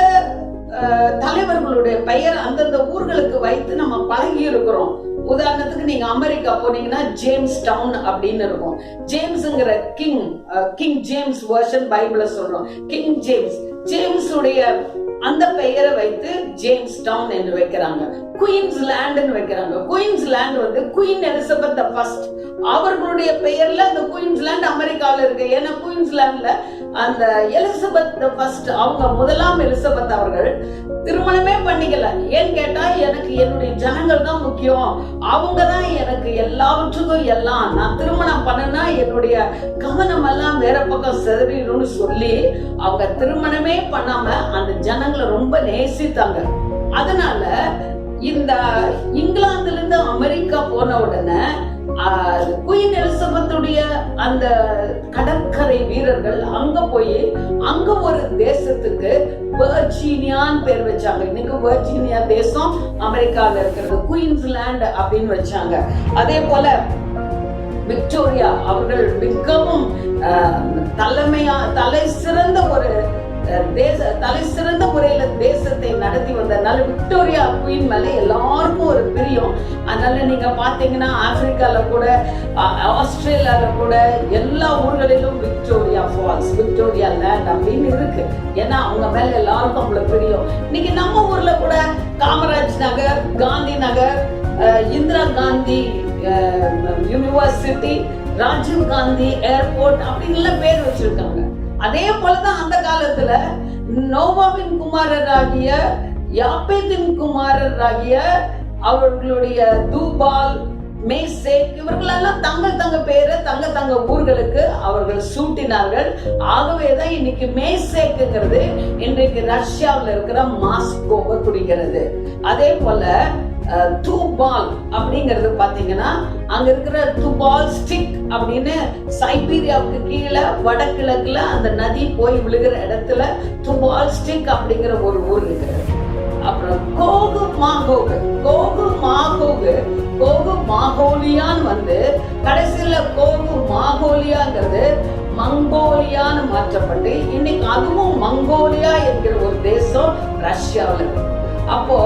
C: தலைவர்களுடைய பெயர் அந்தந்த ஊர்களுக்கு வைத்து நம்ம பழகி இருக்கிறோம். உதாரணத்துக்கு நீங்க அமெரிக்கா போனீங்கன்னா ஜேம்ஸ் டவுன் அப்படின்னு இருக்கும். ஜேம்ஸ்ங்கிற கிங் ஜேம்ஸ் வெர்ஷன் பைபிள்ல சொல்றோம். கிங் ஜேம்ஸ் உடைய அந்த பெயரை வைத்து ஜேம்ஸ் டவுன் என்று வைக்கிறாங்க. குயின்ஸ்லாண்ட் வைக்கிறாங்க. குயின்ஸ்லாண்ட் வந்து குயின் எலிசபெத் ஃபர்ஸ்ட் அவர்களுடைய பெயர்ல அந்த குயின்ஸ்லாண்ட் அமெரிக்கால இருக்கு. ஏன்னா குயின்ஸ்லாண்ட்ல அந்த எலிசபெத் ஃபர்ஸ்ட் அவங்க முதலாம் எலிசபெத் அவர்கள் திருமணமே பண்ணிக்கல. ஏன்னு கேட்டா எனக்கு என்னுடைய ஜனங்கள் தான் முக்கியம், அவங்க தான் எனக்கு எல்லாவற்றுக்கும் எல்லாம், நான் திருமணம் பண்ணனா என்னுடைய கவனம் எல்லாம் வேற பக்கம் செதறிடும்னு சொல்லி அவங்க திருமணமே பண்ணாம அந்த ஜனங்களை ரொம்ப நேசித்தாங்க. அதனால இந்த இங்கிலாந்துல இருந்து அமெரிக்கா போன உடனே குயின் எலிசபெத்துடைய அந்த கடற்கரை வீரர்கள் அங்க போய் அங்க ஒரு தேசத்துக்கு வெர்ஜீனியான்னு பேர் வச்சாங்க. இன்னைக்கு வெர்ஜீனியா தேசம் அமெரிக்கால இருக்கிறது, குயின்ஸ்லாண்ட் அப்படின்னு வச்சாங்க. அதே போல விக்டோரியா அவர்கள் மிகவும் தலை சிறந்த ஒரு தலை சிறந்த முறையில தேசத்தை நடத்தி வந்ததுனால விக்டோரியா குயின் மேல எல்லாருக்கும் ஒரு பிரியம். அதனால நீங்க பாத்தீங்கன்னா ஆப்பிரிக்கால கூட ஆஸ்திரேலியால கூட எல்லா ஊர்களிலும் விக்டோரியா ஃபால்ஸ், விக்டோரியா லேண்ட் அப்படின்னு இருக்கு. ஏன்னா அவங்க மேல எல்லாருக்கும் அவ்வளவு பிரியம். இன்னைக்கு நம்ம ஊர்ல கூட காமராஜ் நகர், காந்தி நகர், இந்திரா காந்தி யூனிவர்சிட்டி, ராஜீவ் காந்தி ஏர்போர்ட் அப்படின்னு பேர் வச்சிருக்காங்க. அதே போலதான் அந்த காலத்துல நோவாவின் குமாரராகிய யாபேத்தின் குமாரராகிய அவர்களுடைய தூபால், மேசேக் இவர்களெல்லாம் தங்க பேரை தங்க ஊர்களுக்கு அவர்கள் சூட்டினார்கள். ஆகவேதான் இன்னைக்கு மேசேக்குங்கிறது இன்றைக்கு ரஷ்யாவில் இருக்கிற மாஸ்கோவை குறிக்கிறது. அதே போல டூபால் அப்படிங்கிறது பாத்தீங்கன்னா அங்க இருக்கிற டூபால் ஸ்டிக் அப்படின்னு சைபீரியாவுக்கு கீழே வடகிழக்குல அந்த நதி போய் விழுகிற இடத்துல டூபால் ஸ்டிக் அப்படிங்கிற ஒரு ஊர் இருக்கிறது. அப்புறம் கோகு மாகோலியான் வந்து கடைசியில கோகு மாகோலியாங்கிறது மங்கோலியான்னு மாற்றப்பட்டு இன்னைக்கு அதுவும் மங்கோலியா என்கிற ஒரு தேசம் ரஷ்யாவில் இருக்கு. அப்போ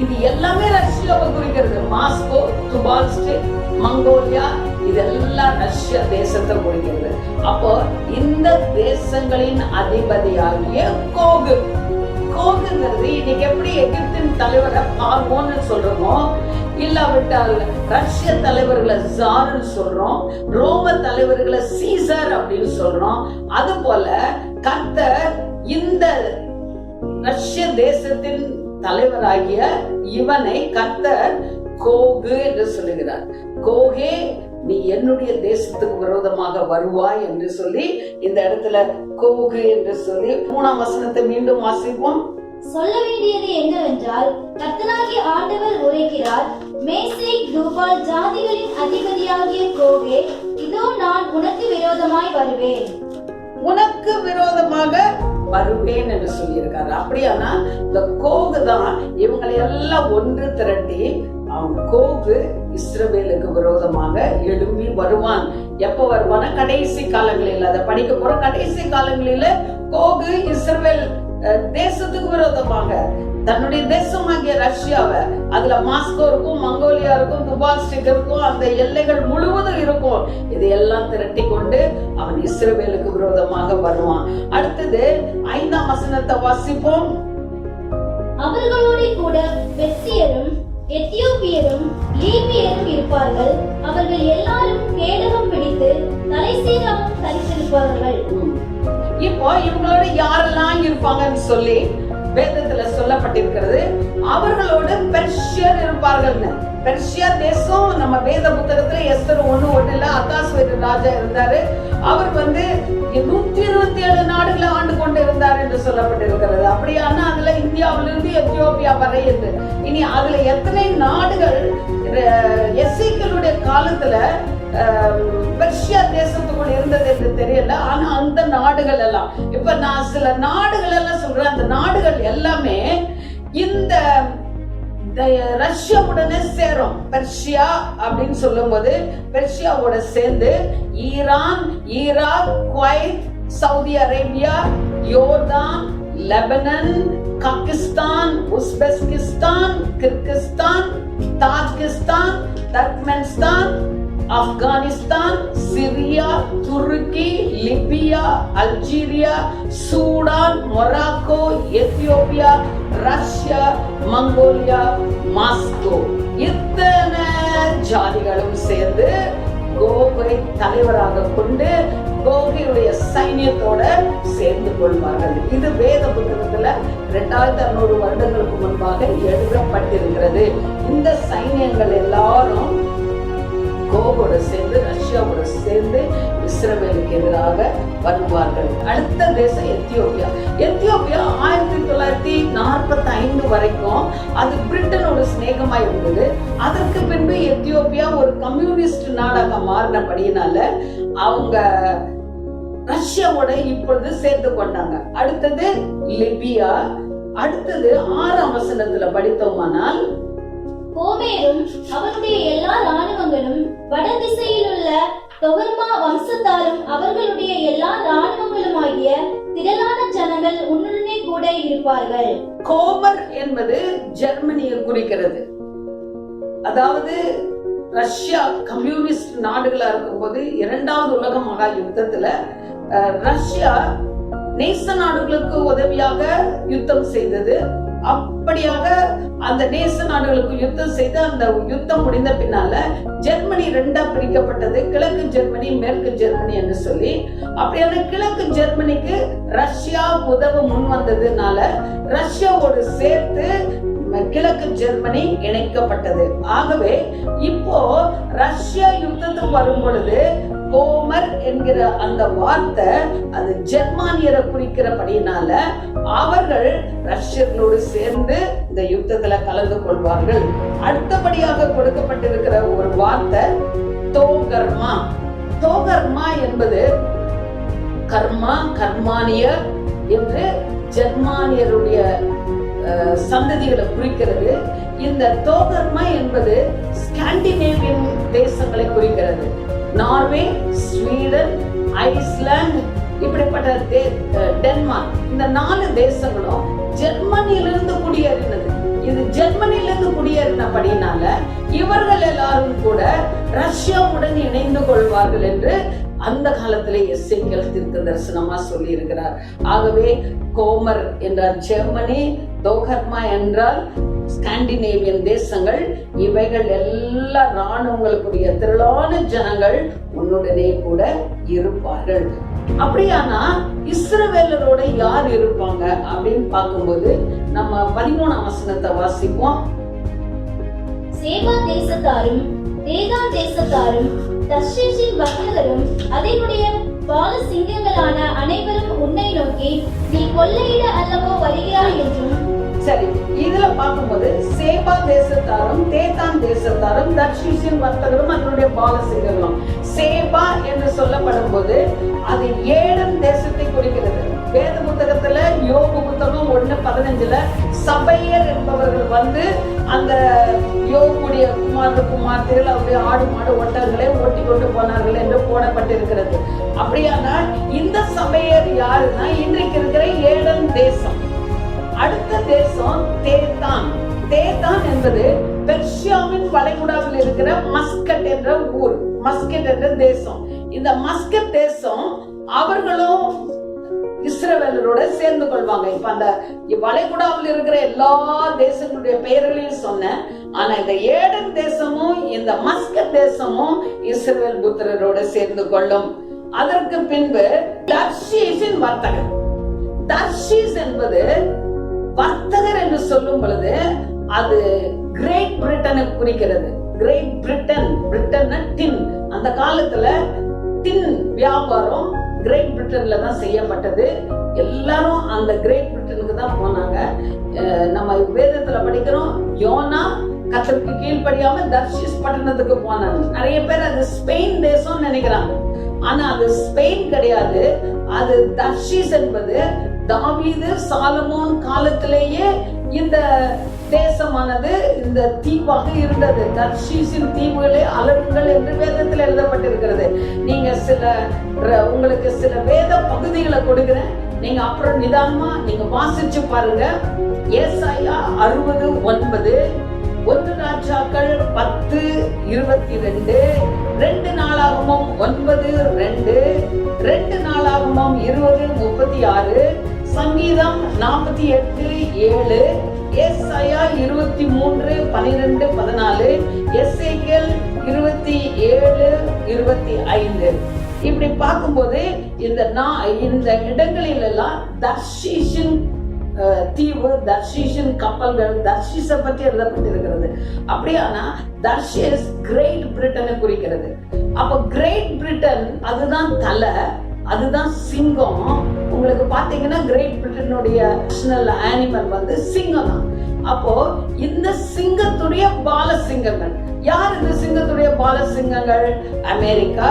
C: இது எல்லாமே ரஷ்யாவை குறிக்கிறது. மாஸ்கோ, துபால்ஸ்டிக், மங்கோலியா இதெல்லாம் ரஷ்யா தேசத்தை குறிக்கிறது. அப்போ இந்த தேசங்களின் அதிபதியாகிய கோகுங்கிறது இன்னைக்கு எப்படி எகிப்தின் தலைவரை பார்வோன்னு சொல்றோமோ, இல்லாவிட்டால் ரஷ்ய தலைவர்களை ஜார்னு சொல்றோம், ரோம தலைவர்களை சீசர் அப்படின்னு சொல்றோம். அது போல கர்த்தர் இந்த ரஷ்ய தேசத்தின் தலைவராகிய இவனை கர்த்தர் கோகு என்று சொல்லுகிறார். கோகே, நீ என்னுடைய தேசத்துக்கு விரோதமாக வருவாய் என்று சொல்லி இந்த இடத்துல கோகு என்று சொல்லி 3ஆம் வசனத்தை மீண்டும் வாசிப்போம்.
D: சொல்ல வேண்டியது என்னவென்றால், கர்த்தராகிய ஆண்டவர் உரைக்கிறார், மேசேக் தூபால் ஜாதிகளின் அதிபதியாகிய கோகே, இதோ நான் உனக்கு விரோதமாய் வருவேன்
C: என்று சொல்லியிருக்காரு. அப்படியானா இந்த கோகு தான் இவங்களை எல்லாம் ஒன்று திரட்டி அவன் கோகு இஸ்ரவேலுக்கு விரோதமாக எழும்பி வருவான். எப்ப வருவான? கடைசி காலங்களில். அதை படிக்க போற கடைசி காலங்களில கோகு இஸ்ரவேல் தேசத்துக்கு விரோதமாக தன்னுடைய தேசமாகிய ரஷ்யாவை, அதுல மாஸ்கோ இருக்கும், மங்கோலியா இருக்கும், துபால்ஸ்டிக் இருக்கும், அந்த எல்லைகள் முழுவதும் இருக்கும். இதையெல்லாம் திரட்டி கொண்டு அவன் இஸ்ரவேலுக்கு விரோதமாக வருவான். அடுத்தது 5ஆம் வசனத்தை வாசிப்போம்.
D: அவர்களோட கூட பெர்சியரும் எத்தியோப்பியரும் லீபியரும் இருப்பார்கள். அவர்கள் எல்லாரும் கேடகம் பிடித்து தலைசீராவும் தரித்திருப்பார்கள்.
C: இப்போ இவங்களோட யாரெல்லாம் இருப்பாங்கன்னு சொல்லி வேதத்துல சொல்லப்பட்டிருக்கிறது. அவர்களோடு பெர்ஷியர் இருப்பார்கள்னு. பெர்ஷியா தேசம் நம்ம வேத புத்தகத்துல எஸ்தர் 1:1 அகாஸ்வேரு ராஜா இருந்தாரு. அவர் வந்து 127 நாடுகளை ஆண்டு கொண்டு இருந்தார் என்று சொல்லப்பட்டிருக்கிறது. அப்படியானா அதுல இந்தியாவிலிருந்து எத்தியோப்பியா வரை என்று. இனி அதுல எத்தனை நாடுகள் எசேக்கியேலுடைய காலத்துல பெர்ஷியா தேசத்துக்குள் இருந்தது என்று தெரியல. ஆனா அந்த நாடுகள் எல்லாம், இப்ப நான் சில நாடுகள் எல்லாம் சொல்றேன், அந்த நாடுகள் எல்லாமே இந்த ரஷ்யாவுடனே சேரும். பெர்ஷியா அப்படின்னு சொல்லும் போது பெர்ஷியாவோட சேர்ந்து Iran, Iraq, Kuwait, Saudi Arabia, Jordan, Lebanon, Pakistan, Uzbekistan, Kyrgyzstan, Tajikistan, Turkmenistan, Afghanistan, Syria, துருக்கி, Libya, Algeria, Sudan, Morocco, Ethiopia, Russia, Mongolia, Moscow, இத்தனை ஜாதிகளும் சேர்ந்து கோகை தலைவராக கொண்டு கோகையுடைய சைன்யத்தோட சேர்ந்து கொள்வார்கள். இது வேத புத்தகத்துல 2600 வருடங்களுக்கு முன்பாக எழுதப்பட்டிருக்கிறது. இந்த சைன்யங்கள் எல்லாரும் கோகோட சேர்ந்து ரஷ்யாவோட சேர்ந்து இஸ்ரவேலுக்கு எதிராக வருவார்கள். அடுத்த தேசம் எத்தியோப்பியா. எத்தியோப்பியா 1945 வரைக்கும் அது பிரிட்டனோட சிநேகமா இருந்தது. அதற்கு பின்பு எத்தியோப்பியா ஒரு கம்யூனிஸ்ட் நாடாக மாறினபடியினால அவங்க ரஷ்யாவோட இப்பொழுது சேர்ந்து கொண்டாங்க. அடுத்தது லிபியா. அடுத்தது 6ஆம் வசனத்துல படித்தோமானால்,
D: கோமேரும் அவனுடைய எல்லா ராணுவங்களும் வடதிசையில் உள்ள தொகர்மா வம்சத்தாரும் அவர்களுடைய எல்லா ராணுவங்களும் ஆகிய திரளான ஜனங்கள் உன்னுடனே கூட இருப்பார்கள்.
C: கோமர் என்பது ஜெர்மனியை குறிக்கிறது. அதாவது ரஷ்யா கம்யூனிஸ்ட் நாடுகளா இருக்கும்போது 2வது உலக மகா யுத்தத்துல ரஷ்யா நேச நாடுகளுக்கு உதவியாக யுத்தம் செய்தது. அப்படியாக அந்த நேச நாடுகளுக்கு யுத்தம் செய்து அந்த யுத்தம் முடிந்த பின்னால ஜெர்மனி 2ஆ பிரிக்கப்பட்டது. கிழக்கு ஜெர்மனி, மேற்கு ஜெர்மனி என்று சொல்லி. அப்படியான கிழக்கு ஜெர்மனிக்கு ரஷ்யா உதவ முன் வந்ததுனால ரஷ்யாவோடு சேர்த்து கிழக்கு ஜெர்மனி இணைக்கப்பட்டது. ஆகவே இப்போ ரஷ்யா யுத்தத்துக்கு வரும் பொழுது கோமர் என்கிற அந்த வார்த்தை அது ஜெர்மானியரை குறிக்கிறபடினால அவர்கள் ரஷ்யர்களோடு சேர்ந்து இந்த யுத்தத்துல கலந்து கொள்வார்கள். அடுத்தபடியாக கொடுக்கப்பட்டிருக்கிற ஒரு வார்த்தை தோகர்மா. தோகர்மா என்பது கர்மா, கர்மானியர் என்று ஜெர்மானியருடைய சந்ததிகளை குறிக்கிறது. இந்த தோகர்மா என்பது ஸ்காண்டினேவியன் தேசங்களை குறிக்கிறது. நார்வே, ஸ்வீடன், ஐஸ்லாந்து, இப்படிப்பட்ட டென்மார்க், இந்த 4 தேசங்களும் ஜெர்மனியிலிருந்து குடியேறினது. இது ஜெர்மனியிலிருந்து குடியேறினபடினால இவர்கள் எல்லாரும் கூட ரஷ்யாவுடன் இணைந்து கொள்வார்கள் என்று அந்த காலத்திலே எசேக்கியேல் தீர்க்க தரிசனமா சொல்லி இருக்கிறார். ஆகவே கோமர் என்றால் ஜெர்மனி, தோகர்மா என்றால் ஸ்காண்டினேவியன் தேசங்கள். இவைகள் எல்லா இராணுவங்களுக்குரிய திரளான ஜனங்கள் உன்னுடனே கூட இருப்பார்கள். அப்படியானா இஸ்ரவேலரோட யார் இருப்பாங்க அப்படின்னு பார்க்கும்போது நம்ம 13ஆம் வசனத்தை வாசிப்போம்.
D: சேபா தேசத்தாரும் தேதான் தேசத்தாரும் தர்ஷீஷின் வர்த்தகரும் அதனுடைய பால சிங்கங்களான அனைவரும் உன்னை நோக்கி நீ கொள்ளையிட அல்லவோ வருகிறாய் என்றும்.
C: சரி, இதுல பார்க்கும்போது சேபா தேசத்தாரும் தேதான் தேசத்தாரும் தர்ஷீஷின் வர்த்தகரும் அதனுடைய பாலசிங்கங்களும். சேபா என்று சொல்லப்படும் போது அது ஏடம் தேசத்தை குறிக்கிறது. வேத புத்தகத்துல யோபு புத்தகம் 1:15 சபையர் என்பவர்கள் வந்து அந்த யோபுடைய குமார்த்திகள் அவருடைய ஆடு மாடு ஒட்டகங்களை ஓட்டி கொண்டு போனார்கள் என்று போடப்பட்டிருக்கிறது. அப்படியானால் இந்த சபையர் யாருன்னா இன்றைக்கு இருக்கிற ஏடம் தேசம். அடுத்த தேசம் தேதான். தேதான் என்பது பெர்ஷியாவின் வளைகுடாவில் இருக்கிற மஸ்கட் என்ற ஊர், மஸ்கட் என்ற தேசம். இந்த மஸ்கட் தேசம் அவர்களும் இஸ்ரவேலரோட சேர்ந்து கொள்வாங்க. இப்ப அந்த வளைகுடாவில் இருக்கிற எல்லா தேசங்களுடைய பெயர்களையும் சொன்னேன். ஆனா இந்த ஏடன் தேசமும் இந்த மஸ்கட் தேசமும் இஸ்ரவேல் புத்திரரோட சேர்ந்து கொள்ளும். அதற்கு பின்பு தர்ஷீஷின் வர்த்தகர். தர்ஷீஸ் என்பது வர்த்தகர் என்று சொல்லும் பொழுது அது கிரேட் பிரிட்டனை குறிக்கிறது. கிரேட் பிரிட்டன், பிரிட்டன் டின். அந்த காலத்துல டின் வியாபாரம் கிரேட் பிரிட்டன்ல தான் செய்யப்பட்டது. எல்லாரும் அந்த கிரேட் பிரிட்டனுக்கு தான் போனாங்க. நம்ம வேதத்துல படிக்கிறோம், யோனா கர்த்தருக்கு கீழ்ப்படியாம தர்ஷீஸ் பட்டணத்துக்கு போனாங்க. நிறைய பேர் அது ஸ்பெயின் தேசம் நினைக்கிறாங்க. ஆனா அது ஸ்பெயின் கிடையாது. அது தர்ஷீஸ் என்பது தாவீது சாலமோன் காலத்திலேயே இந்த தேசமானது இந்த தீவாக இருந்தது. தர்ஷீஷின் தீவுகளே அலறுங்கள் என்று வேதத்தில் எழுதப்பட்டிருக்கிறது. நீங்க உங்களுக்கு சில வேத பகுதிகளை கொடுக்கிறேன், நீங்க அப்புறம் நிதானமா நீங்க வாசிச்சு பாருங்க. ஏசாயா 60:9, 1 ராஜாக்கள் 10:22, 2 நாளாகமம் 9:2, 2 நாளாகமம் 20:36, சங்கீதம் 48:7, ஏசாயா 23:12-14, எசேக்கியேல் 27:25. இப்படி பார்க்கும்போது இந்த இடங்களில் எல்லாம் தர்ஷீஷின் தீவு, தர்ஷீஷின் கப்பல்கள், தர்ஷீஸை பற்றி எழுதப்பட்டிருக்கிறது. அப்படியானா தர்ஷீஸ் கிரேட் பிரிட்டனை குறிக்கிறது. அப்ப கிரேட் பிரிட்டன் அதுதான் தலை, அதுதான் சிங்கம். உங்களுக்கு பாத்தீங்கன்னா கிரேட் பிரிட்டனுடைய நேஷனல் அனிமல் வந்து சிங்கம் தான். அப்போ இந்த சிங்கத்துடைய பால சிங்கங்கள் யார்? இந்த சிங்கத்துடைய பால சிங்கங்கள் அமெரிக்கா,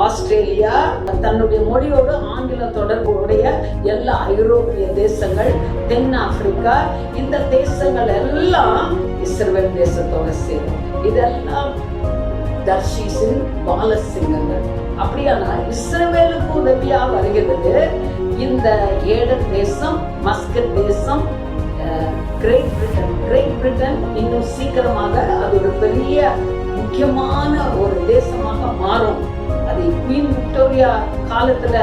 C: ஆஸ்திரேலியா, தன்னுடைய மொழியோடு ஆங்கில தொடர்புடைய எல்லா ஐரோப்பிய தேசங்கள், தென் ஆப்பிரிக்கா, இந்த தேசங்கள் எல்லாம் இஸ்ரவேல் தேசத்தோட சேரும். இதெல்லாம் தர்ஷீஷின் பால சிங்கங்கள். அப்படியானா இஸ்ரவேலுக்கு உதவியா வருகிறது இந்த ஏடன் தேசம், மஸ்கட் தேசம், கிரேட் பிரிட்டன். கிரேட் பிரிட்டன் இன்னும் சீக்கிரமாக அது ஒரு பெரிய முக்கியமான ஒரு தேசமாக மாறும். அது குயின் விக்டோரியா காலத்துல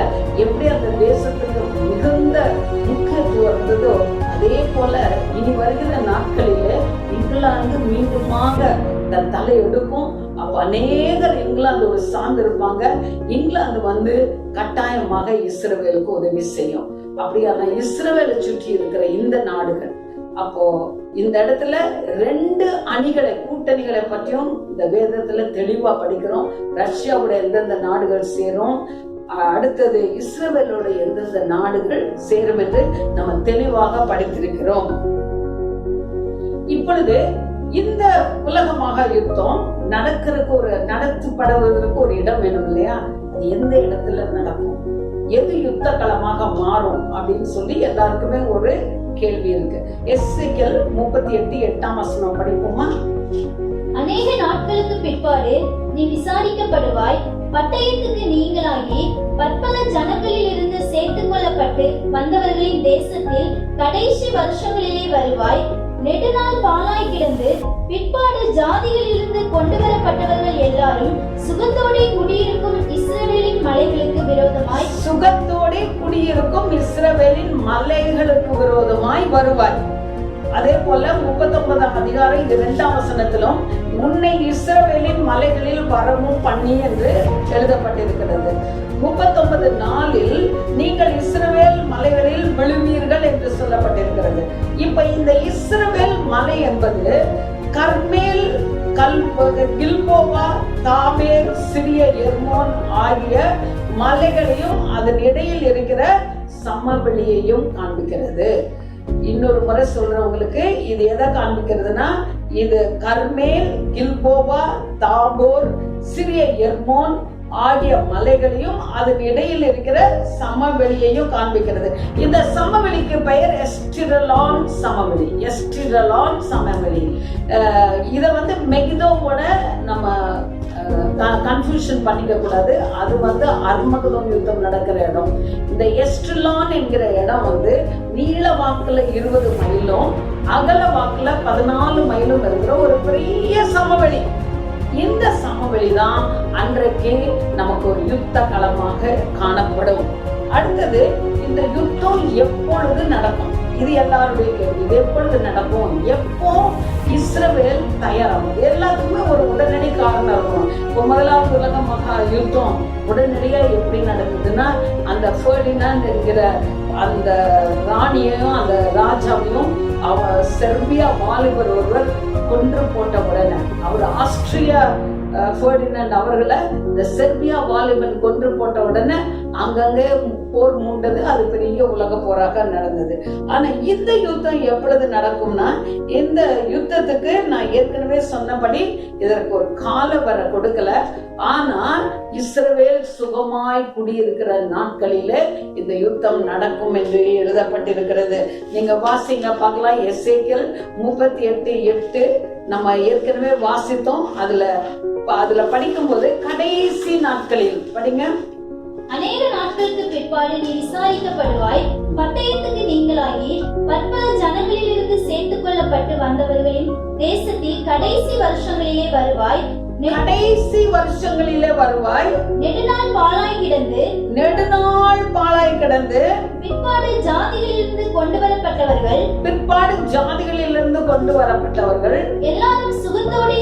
C: எப்படி அந்த தேசத்துக்கு மிகுந்த முக்கியத்துவம் இருந்ததோ அதே போல இனி வருகிற நாட்களிலே இங்கிலாந்து மீண்டுமாக தன் தலை எடுக்கும். அப்ப அநேகர் இங்கிலாந்தோடு சார்ந்து இருப்பாங்க. இங்கிலாந்து வந்து கட்டாயமாக இஸ்ரவேலுக்கு உதவி செய்யும். அப்படியான இஸ்ரவேலை சுற்றி இருக்கிற இந்த நாடுகள், அப்போ இந்த இடத்துல 2 அணிகளை, கூட்டணிகளை பற்றியும் இந்த வேதத்துல தெளிவா படிக்கிறோம். ரஷ்யாவோட எந்தெந்த நாடுகள் சேரும், அடுத்தது இஸ்ரவேலோட எந்தெந்த நாடுகள் சேரும் என்று நம்ம தெளிவாக படித்திருக்கிறோம். இப்பொழுது இந்த உலக மகா யுத்தம் நடத்தப்படுவதற்கு ஒரு இடம் வேணும் இல்லையா? அது எந்த இடத்துல நடக்கும், எது யுத்த களமாக மாறும் அப்படின்னு சொல்லி எல்லாருக்குமே ஒரு கேள்வி இருக்கு. எசேக்கியேல் 38:8 படிப்போமா?
D: அநேக நாட்களுக்கு பிற்பாடு நீ விசாரிக்கப்படுவாய், பட்டயத்துக்கு நீங்களாகி பற்பல ஜனங்களில் இருந்து சேர்த்துக் கொள்ளப்பட்டு வந்தவர்களின் தேசத்தில் கடைசி வருஷங்களிலே வருவாய். நெடுநாள் பாழாய் கிடந்து பிற்பாடு ஜாதிகளிலிருந்து கொண்டு வரப்பட்டவர்கள் எல்லாரும் சுகத்தோடே குடியிருக்கும் இஸ்ரவேலின் மலைகளுக்கு விரோதமாய்
C: வருவாய். அதே போல 39ஆம் அதிகாரம் 2ஆம் வசனத்திலும் உன்னை இஸ்ரவேலின் மலைகளில் வரவும் பண்ணி என்று எழுதப்பட்டிருக்கிறது. 39:4 நீங்கள் இஸ்ரவேல் மலைகளில் விழுவீர்கள் என்று சொல்லப்பட்டிருக்கிறது. இப்ப இந்த இஸ்ரவேல் மலை என்பது கர்மேல், கில்போவா, தாபேர், சிறிய எர்மோன் ஆகிய மலைகளையும் அதன் இடையில் இருக்கிற சமவெளியையும் காண்பிக்கிறது. இன்னொரு முறை சொல்றவங்களுக்கு இது எதை காண்பிக்கிறதுனா, இது கர்மேல், கில்போவா, தாபோர், சிறிய எர்மோன் ஆகிய மலைகளையும் அதன் இடையில் இருக்கிற சமவெளியையும் காண்பிக்கிறது. இந்த சமவெளிக்கு பெயர் எஸ்டிரலான் சமவெளி. எஸ்டிரலான் சமவெளி. இத மெகிதோவோட நம்ம கன்ஃபியூஷன் பண்ணிக்க கூடாது. அது அர்மகதோன் யுத்தம் நடக்கிற இடம். இந்த எஸ்டிரலான் என்கிற இடம் நீள வாக்குல 20 மைலும் அகல வாக்குல 14 மைலும் இருக்கிற ஒரு பெரிய சமவெளி. இந்த சமவெளி தான் அன்றைக்கு நமக்கு ஒரு யுத்த களமாக காணப்படும். அடுத்தது, இந்த யுத்தம் எப்பொழுது நடக்கும்? இது எல்லாருடைய கேள்வி. இது எப்பொழுது நடக்கும்? எப்போ இஸ்ரவேல் தயாராகும்? எல்லாத்துக்குமே ஒரு உடனடி காரணம் இருக்கும். இப்போ 1வது உலக மகா யுத்தம் உடனடியா எப்படி நடக்குதுன்னா, அந்த ஃபெர்டினாண்ட் என்கிற அந்த ராணியையும் அந்த ராஜாவையும் செர்பியா வாலிபர் ஒருவர் கொன்று போட்ட உடனே, அவர் ஆஸ்திரியா ஃபெர்டினாண்ட் அவர்களை இந்த செர்பியா வாலிபன் கொன்று போட்ட உடனே அங்கங்கே போர் மூண்டது. அது பெரிய உலக போராக நடந்தது. ஆனா இந்த யுத்தம் எப்பொழுது நடக்கும்னா, இந்த யுத்தத்துக்கு நான் ஏற்கனவே சொன்னபடி இதற்கு ஒரு கால வர கொடுக்கல. ஆனா இஸ்ரவேல் சுகமாய் குடியிருக்கிற நாட்களிலே இந்த யுத்தம் நடக்கும் என்று எழுதப்பட்டிருக்கிறது. நீங்க வாசிங்க பார்க்கலாம். எசேக்கியேல் 38:8 நம்ம ஏற்கனவே வாசித்தோம். அதுல படிக்கும்போது கடைசி நாட்களில் படிங்க.
D: அநேக நாட்களுக்கு பிற்பாடு நீ விசாரிக்கப்படுவாய், பட்டயத்துக்கு நீங்களாகி பற்பல ஜனங்களில் இருந்து சேர்த்துக் கொள்ளப்பட்டு வந்தவர்களின் தேசத்தில் கடைசி வருஷங்களிலே வருவாய்.
C: கடைசி வருஷங்களிலே வருவாய்.
D: நெடுநாள் பாழாய் கிடந்து பிற்பாடு ஜாதிகளிலிருந்து கொண்டு வரப்பட்டவர்கள் எல்லாரும் சுகத்தோடு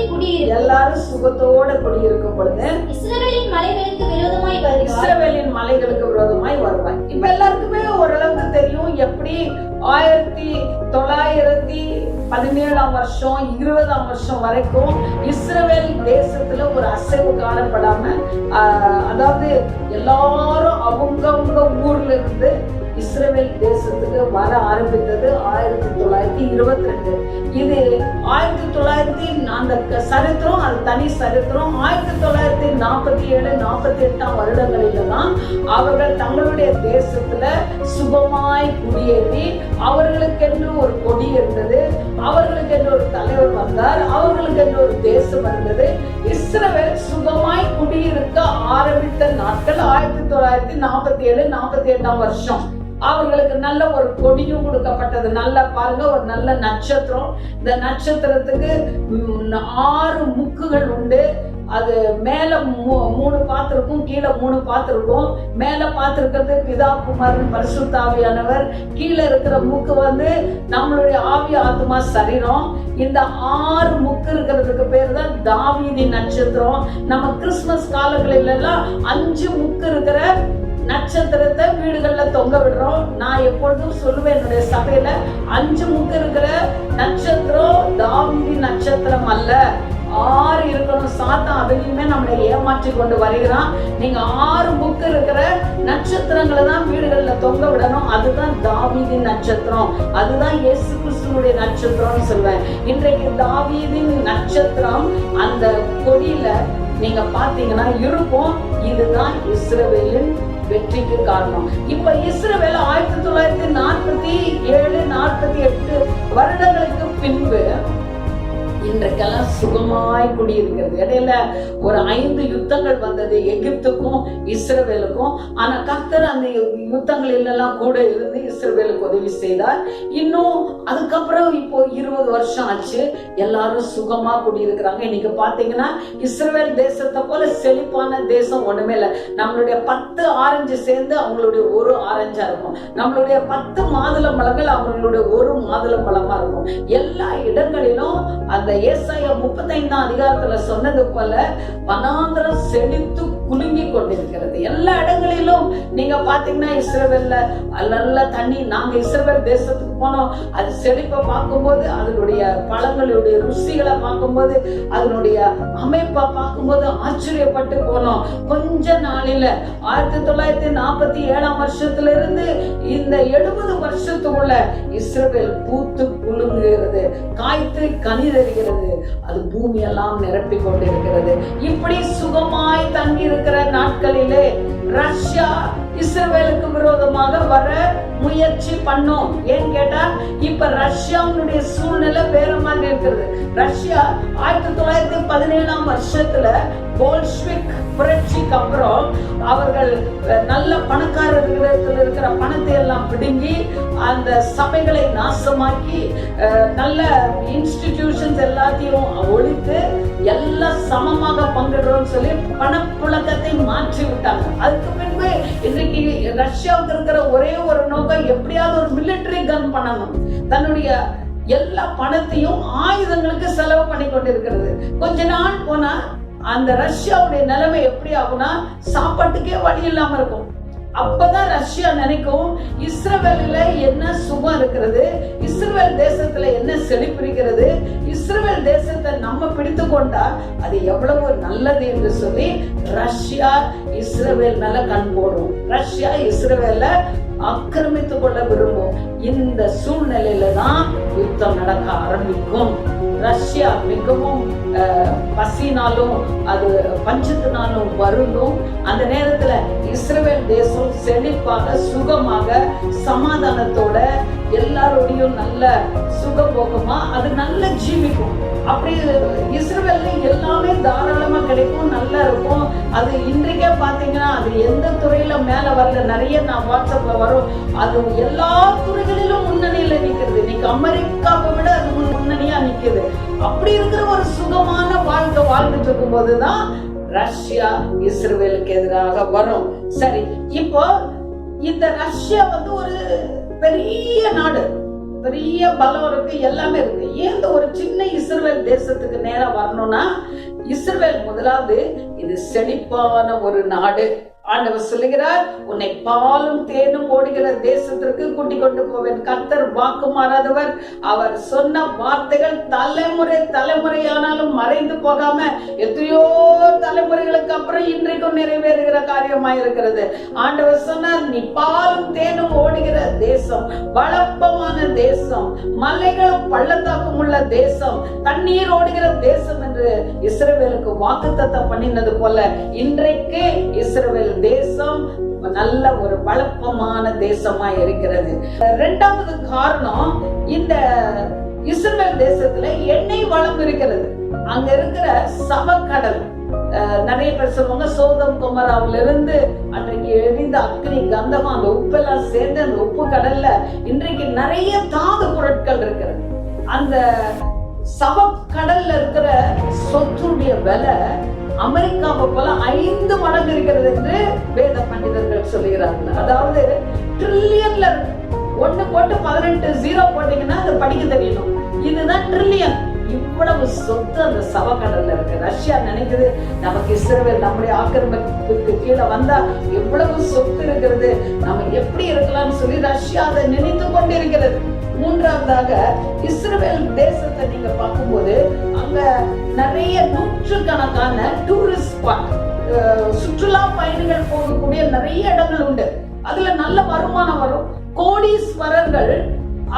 D: குடியிருக்கும் பொழுது இஸ்ரவேலின் மலைகளுக்கு விரோதமாய் வருவாய். இப்ப எல்லாருக்குமே ஓரளவுக்கு தெரியும் எப்படி 1917ஆம் வருஷம் 20ஆம் வருஷம் வரைக்கும் இஸ்ரவேல் தேசத்துல ஒரு அசைவு காணப்படாம, அதாவது எல்லாரும் அவங்க ஊர்ல இருந்து இஸ்ரவேல் தேசத்துக்கு வர ஆரம்பித்தது 1922. இது 1900 அந்த சரித்திரம், அது தனி சரித்திரம். 1947-48 வருடங்களில தான் அவர்கள் தங்களுடைய தேசத்துல சுகமாய் குடியேறி, அவர்களுக்கென்று ஒரு கொடி இருந்தது, அவர்களுக்கென்று ஒரு தலைவர் வந்தார், அவர்களுக்கென்று ஒரு தேசம் இருந்தது. இஸ்ரவேல் சுகமாய் குடியிருக்க ஆரம்பித்த நாட்கள் 1947-48 வருஷம். அவர்களுக்கு நல்ல ஒரு கொடியும் கொடுக்கப்பட்டது. நல்ல பாருங்க, ஒரு நல்ல நட்சத்திரம். இந்த நட்சத்திரத்துக்கு 6 முக்குகள் உண்டு. அது மேல 3 பார்த்திருக்கும், கீழே 3 பார்த்திருக்கும். மேல பார்த்திருக்கிறது பிதா, குமாரன், பரிசுத்த ஆவியானவர். கீழே இருக்கிற முக்கு நம்மளுடைய ஆவி, ஆத்மா, சரீரம். இந்த 6 முக்கு இருக்கிறதுக்கு பேர் தான் தாவீதின் நட்சத்திரம். நம்ம கிறிஸ்துமஸ் காலங்களில் எல்லாம் 5 முக்கு இருக்கிற
C: நட்சத்திரத்தை வீடுகள்ல தொங்க விடுறோம். நான் எப்பொழுதும் சொல்லுவேன், என்னுடைய சபையில 5 முக்கு இருக்கிற நட்சத்திரம் தாவீது நட்சத்திரம் அல்ல, 6 இருக்கணும். சாத்தான் அதையுமே நம்மளை ஏமாற்றி கொண்டு வருகிறான். நீங்க 6 முக்கு இருக்கிற நட்சத்திரங்களை தான் வீடுகள்ல தொங்க விடணும். அதுதான் தாவீதின் நட்சத்திரம், அதுதான் இயேசு கிறிஸ்துவுடைய நட்சத்திரம்னு சொல்வேன். இன்றைக்கு தாவீதின் நட்சத்திரம் அந்த கொடியில நீங்க பாத்தீங்கன்னா இருக்கும். இதுதான் இஸ்ரவேலின் வெற்றிக்கு காரணம். இப்ப இஸ்ரவேல் 1947 48 வருடங்களுக்கு பின்பு இன்றைக்கெல்லாம் சுகமாய் குடியிருக்கிறது. இடையில ஒரு 5 யுத்தங்கள் வந்தது எகிப்துக்கும் இஸ்ரவேலுக்கும். ஆனா கர்த்தர் அந்த யுத்தங்களில் எல்லாம் கூட இருந்து இஸ்ரவேலுக்கு உதவி செய்தார். இன்னும் அதுக்கப்புறம் இப்போ 20 வருஷம் ஆச்சு, எல்லாரும் சுகமா குடியிருக்கிறாங்க. இன்னைக்கு பாத்தீங்கன்னா இஸ்ரவேல் தேசத்தை போல செழிப்பான தேசம் ஒண்ணுமே இல்லை. நம்மளுடைய 10 ஆரஞ்சு சேர்ந்து அவங்களுடைய ஒரு ஆரஞ்சா இருக்கும். நம்மளுடைய 10 மாதுளம்பழங்கள் அவங்களுடைய ஒரு மாதுளம்பழமா இருக்கும். எல்லா இடங்களிலும் அந்த ஏசாயா 35 அதிகாரத்துல சொன்னது போல வனாந்தரம் செழித்து குலுங்கி கொண்டிருக்கிறது. எல்லா இடங்களிலும் நீங்க பாத்தீங்கன்னா இஸ்ரவேல்ல நல்ல தண்ணி. நாங்க இஸ்ரவேல் தேசத்துக்கு போனோம். அது செழிப்பை பார்க்கும்போது, அதனுடைய பழங்களுடைய ருசிகளை பார்க்கும்போது, அதனுடைய அமைப்பை பார்க்கும்போது ஆச்சரியப்பட்டு போனோம். கொஞ்ச நாளில 1947 வருஷத்துல இருந்து இந்த 70 வருஷத்துக்குள்ள இஸ்ரவேல் பூத்து குலுங்குகிறது, காய்த்து கனி தருகிறது, அது பூமியெல்லாம் நிரப்பி கொண்டிருக்கிறது. இப்படி சுகமாய் தங்கி இருக்கிற நாட்களிலே ரஷ்யா இஸ்ரவேலுக்கு விரோதமாக வர முயற்சி பண்ணோம். ஏன் கேட்டா இப்ப ரஷ்யாவுடைய சூழ்நிலை வேற மாதிரி இருக்கிறது. ரஷ்யா 1917 வருஷத்துல போல்ஷ்விக் புரட்சிக்கு அப்புறம் அவர்கள் நல்ல பணக்காரர்களிடத்தில் இருக்கிற பணத்தை எல்லாம் பிடுங்கி அந்த சபைகளை நாசமாக்கி நல்ல இன்ஸ்டிடியூஷன்ஸ் எல்லாத்தையும் ஒழித்து எல்லாம் சமமாக பங்கிடுறோம்னு சொல்லி பணப்புழக்கத்தை மாற்றி விட்டாங்க. அதுக்கு பின்பு இன்றைக்கு ரஷ்யாவுக்கு இருக்கிற ஒரே ஒரு நோக்கம், எப்படியாவது ஒரு மிலிட்டரி கன் பண்ணணும். தன்னுடைய எல்லா பணத்தையும் ஆயுதங்களுக்கு செலவு பண்ணி கொண்டிருக்கிறது. கொஞ்ச நாள் போனா அந்த ரஷ்யாவுடைய நிலைமை எப்படி ஆகும்னா சாப்பாட்டுக்கே வழி இல்லாம இருக்கும். அப்பதான் ரஷ்யா நினைக்கும், இஸ்ரவேல்ல என்ன சுகம் இருக்கிறது, இஸ்ரவேல் தேசத்துல என்ன செழிப்பு இருக்கிறது, இஸ்ரவேல் தேசத்தை நம்ம பிடித்து கொண்டா அது எவ்வளவு நல்லது என்று சொல்லி ரஷ்யா இஸ்ரவேல் மேல கண் போடும். ரஷ்யா இஸ்ரவேல ஆக்கிரமித்துக் கொள்ள விரும்பும். இந்த சூழ்நிலையில தான் யுத்தம் நடக்க ஆரம்பிக்கும். ரஷ்யா மிகவும் பசினாலும் அது பஞ்சத்தினாலும் வருந்தும். அந்த நேரத்துல இஸ்ரவேல் தேசம் செழிப்பாக சுகமாக சமாதானத்தோட எல்லாரோடையும் நல்ல சுகபோகமா அது நல்ல ஜீவிக்கும். அப்படி இஸ்ரவேல்ல எல்லாமே தாராளமா கிடைக்கும், நல்லா இருக்கும். அது இன்றைக்கே பாத்தீங்கன்னா அது எந்த துறையில மேல வரல, நிறைய நான் வாட்ஸ்அப்ல வரும், அது எல்லா துறைகளிலும் முன்னணியில நிக்கிறது. இன்னைக்கு அமெரிக்காவை விட அது முன்னணியா நிக்குது. அப்படி இருக்கிற ஒரு சுகமான வாழ்க்கை வாழ்ந்துட்டு இருக்கும் போதுதான் ரஷ்யா இஸ்ரவேலுக்கு எதிராக வரும். சரி, இப்போ இந்த ரஷ்யா ஒரு பெரிய நாடு, பெரிய பலம் இருக்கு, எல்லாமே இருக்கு. ஏன் ஒரு சின்ன இஸ்ரவேல் தேசத்துக்கு நேரா வரணும்னா, இஸ்ரவேல் முதலாவது இது செழிப்பான ஒரு நாடு. ஆண்டவர் சொல்லுகிறார், உன்னை பாலும் தேனும் ஓடுகிற தேசத்திற்கு கூட்டிக் கொண்டு போவேன். கர்த்தர் வாக்கு மாறாதவர். அவர் சொன்ன வார்த்தைகள் தலைமுறை தலைமுறையானாலும் மறைந்து போகாம எத்தனையோ தலைமுறைகளுக்கு அப்புறம் இன்றைக்கும் நிறைவேறுகிற காரியமாய் இருக்கிறது. ஆண்டவர் சொன்னார், நீ பாலும் தேனும் ஓடுகிற தேசம், வளப்பமான தேசம், மலைகளும் பள்ளத்தாக்கும் உள்ள தேசம், தண்ணீர் ஓடுகிற தேசம் என்று இஸ்ரவேலுக்கு வாக்குத்தத்தம் பண்ணினது போல இன்றைக்கு இஸ்ரவேல் தேசம் நல்ல ஒரு வளப்பமான தேசமா இருக்கிறது. இரண்டாவது காரணம், இந்த இஸ்ரவேல் தேசத்துல எண்ணெய் வளம் இருக்கிறது. அங்க இருக்கிற சவக்கடல், நிறைய பேர் சொல்லுவாங்க சோதம் குமராவில இருந்து அன்றைக்கு எரிந்த அக்னி கந்தகம், அந்த உப்பெல்லாம் சேர்ந்து அந்த உப்பு கடல்ல இன்றைக்கு நிறைய தாது பொருட்கள் இருக்கிறது. அந்த சவக்கடல்ல இருக்கிற சொத்துடைய விலை அமெரிக்காவை போல 5 மடங்கு இருக்கிறது என்று வேத பண்டிதர்கள் சொல்லுகிறார்கள். அதாவது ட்ரில்லியன்ல 1 போட்டு 18 0 போட்டீங்கன்னா அது படிக்க தெரியணும். இதுதான் ட்ரில்லியன். இவ்வளவு சொத்து அந்த சவக்கடல்ல இருக்கு. ரஷ்யா நினைக்குது நமக்கு இஸ்ரவேல் நம்முடைய ஆக்கிரமிப்புக்கு கீழே வந்தா எவ்வளவு சொத்து இருக்கிறது, நம்ம எப்படி இருக்கலாம்னு சொல்லி ரஷ்யா அதை நினைத்து கொண்டிருக்கிறது. மூன்றாவதாக இஸ்ரவேல் தேசத்தை நீங்க பார்க்கும்போது அங்க நிறைய நூற்றுக்கணக்கான டூரிஸ்ட் ஸ்பாட், சுற்றுலா பயணிகள் போகக்கூடிய நிறைய இடங்கள் உண்டு. அதுல நல்ல வருமானம் வரும். கோடீஸ்வரர்கள்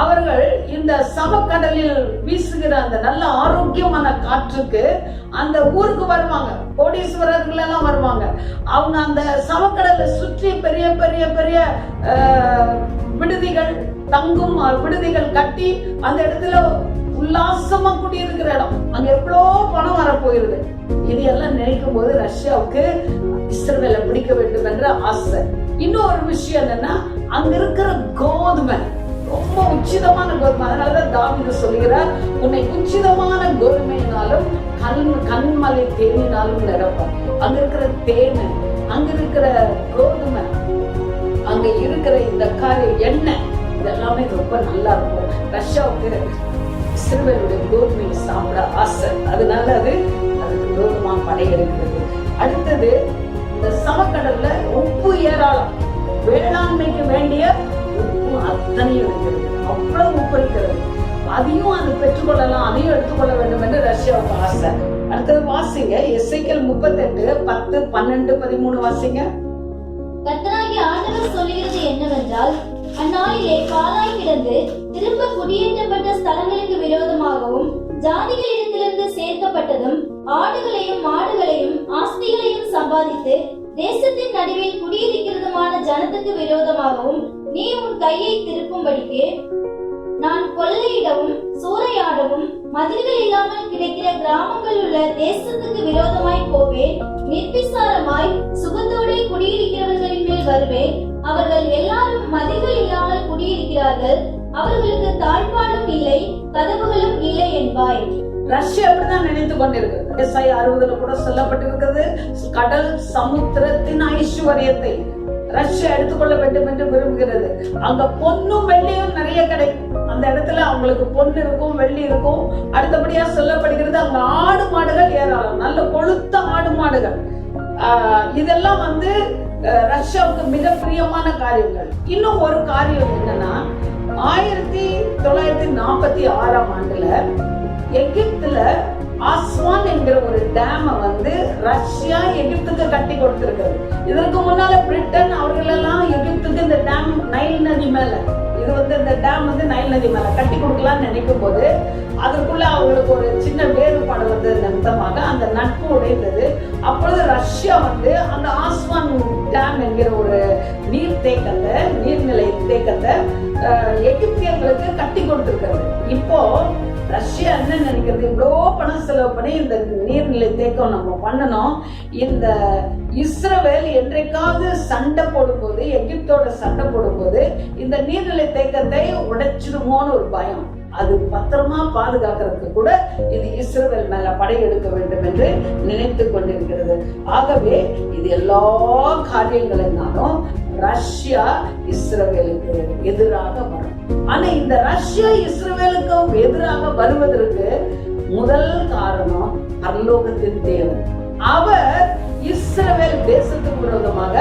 C: அவர்கள் இந்த சமக்கடலில் வீசுகிற அந்த நல்ல ஆரோக்கியமான காற்றுக்கு அந்த ஊருக்கு வருவாங்க. கோடீஸ்வரர்கள் எல்லாம் வருவாங்க. அவங்க அந்த சமக்கடலை சுற்றி பெரிய பெரிய பெரிய விடுதிகள், தங்கும் விடுதிகள் கட்டி அந்த இடத்துல உல்லாசமா குடியிருக்கிற இடம். அங்க எவ்வளோ பணம் வரப்போயிருது. இது எல்லாம் நினைக்கும் போது ரஷ்யாவுக்கு இஸ்ரவேலை பிடிக்க வேண்டும் என்ற ஆசை. இன்னொரு விஷயம் என்னன்னா, அங்க இருக்கிற கோதுமை ரொம்ப உச்சிதமான கோதுமை. அதனாலதான் தாவீது சொல்லுகிறார், உன்னை உச்சிதமான கோதுமையினாலும் கண்மலை தேனினாலும் நிரப்பார். அங்க இருக்கிற தேன், அங்க இருக்கிற கோதுமை, அங்க இருக்கிற இந்த எண்ணெய், இதெல்லாமே ரொம்ப நல்லா இருக்கும். ரஷ்யாவுக்கு இஸ்ரவேலுடைய கோதுமையை சாப்பிட ஆசை. அதனால அதுக்கு விரோதமா படையெடுக்கிறது. அடுத்தது, இந்த சமக்கடல்ல உப்பு ஏராளம். வேளாண்மைக்கு வேண்டிய உப்பு அத்தனையும் இருக்கிறது. அவ்வளவு உப்பு இருக்கிறது. அதையும் அது பெற்றுக்கொள்ளலாம், அதையும் எடுத்துக்கொள்ள வேண்டும் என்று ரஷ்யாவுக்கு ஆசை. அடுத்தது வாசிங்க, எசேக்கியேல் 38 10 12 13 வாசிங்க.
E: கர்த்தராகிய ஆண்டவர் சொல்லுகிறது என்னவென்றால், அந்நாளிலே பாழாய் கிடந்து திரும்ப குடியேற்றப்பட்ட ஸ்தலங்களுக்கு விரோதமாகவும் ஜாதிகளிடத்திலிருந்து சேர்க்கப்பட்டதும் ஆடுகளையும் மாடுகளையும் ஆஸ்திகளையும் சம்பாதித்து தேசத்தின் நடுவில் குடியிருக்கிறதுமான ஜனத்துக்கு விரோதமாகவும் நீ உன் கையை திருப்பும்படிக்கு நான் கொள்ளையிடவும் சூறையாடவும் மதில்கள் இல்லாமல் கிடைக்கிற கிராமங்கள் உள்ள தேசத்துக்கு விரோதமாய் போவேன். நிர்விசாரமாய் சுகத்தோடு குடியிருக்கிறவர்களின் மேல் வருவேன். அவர்கள் எல்லாரும் மதில்கள் இல்லாமல் குடியிருக்கிறார்கள். அவர்களுக்கு தாழ்பாடும் இல்லை, கதவுகளும் இல்லை என்பாய்.
C: ரஷ்யா அப்படிதான் நினைத்து கொண்டிருக்கு. ஏசாயா 60 கூட சொல்லப்பட்டிருக்கிறது, கடல் சமுத்திரத்தின் ஐஸ்வர்யத்தை ரஷ்யா எடுத்துக்கொள்ள வேண்டும் என்று விரும்புகிறது. அங்க பொன்னும் வெள்ளியும் நிறைய கிடைக்கும். அந்த இடத்துல அவங்களுக்கு பொண்ணு இருக்கும், வெள்ளி இருக்கும். அடுத்தபடியா சொல்லப்படுகிறது, அங்க ஆடு மாடுகள் ஏராளம், நல்ல கொழுத்த ஆடு மாடுகள். இதெல்லாம் ரஷ்யாவுக்கு மிக பிரியமான காரியங்கள். இன்னும் ஒரு காரியம் என்னன்னா, 1946ஆம் ஆண்டுல எகிப்துல ஆஸ்வான் என்கிற ஒரு டேம ரஷ்யா எகிப்துக்கு கட்டி கொடுத்திருக்கிறது. இதற்கு முன்னால பிரிட்டன் அவர்கள் எல்லாம் எகிப்துக்கு இந்த டேம் நைல் நதி மேல, இது இந்த டேம் நைல் நதி மேல கட்டி கொடுக்கலாம்னு நினைக்கும் போது அதற்குள்ள அவங்களுக்கு ஒரு சின்ன வேறுபாடு நிமித்தமாக அந்த நட்பு உடைந்தது. அப்பொழுது ரஷ்யா அந்த ஆஸ்வான் டேம் என்கிற ஒரு நீர்நிலை தேக்கத்தை எகிப்தியர்களுக்கு கட்டி கொடுத்திருக்கிறது. இப்போ ரஷ்யா என்ன நினைக்கிறது, இவ்வளோ பணம் செலவு பண்ணி இந்த நீர்நிலை தேக்கம் நம்ம பண்ணணும், இந்த இஸ்ரவேல் என்றைக்காவது சண்டை போடும்போது, எகிப்தோட சண்டை போடும்போது இந்த நீர்நிலை தேக்கத்தை உடைச்சிடுமோன்னு ஒரு பயம். அது பத்திரமா பாதுகாக்கிறதுக்கு கூட இது இஸ்ரவேல் மேல படையெடுக்க வேண்டும் என்று நினைத்து கொண்டிருக்கிறது. ஆகவே இது எல்லா காரியங்களினாலும் ரஷ்யா இஸ்ரவேலுக்கு எதிராக வரும். ஆனா இந்த ரஷ்யா இஸ்ரவேலுக்கு எதிராக வருவதற்கு முதல் காரணம் பரலோகத்தின் தேவன். அவர் இஸ்ரவேல் தேசத்துக்கு விரோதமாக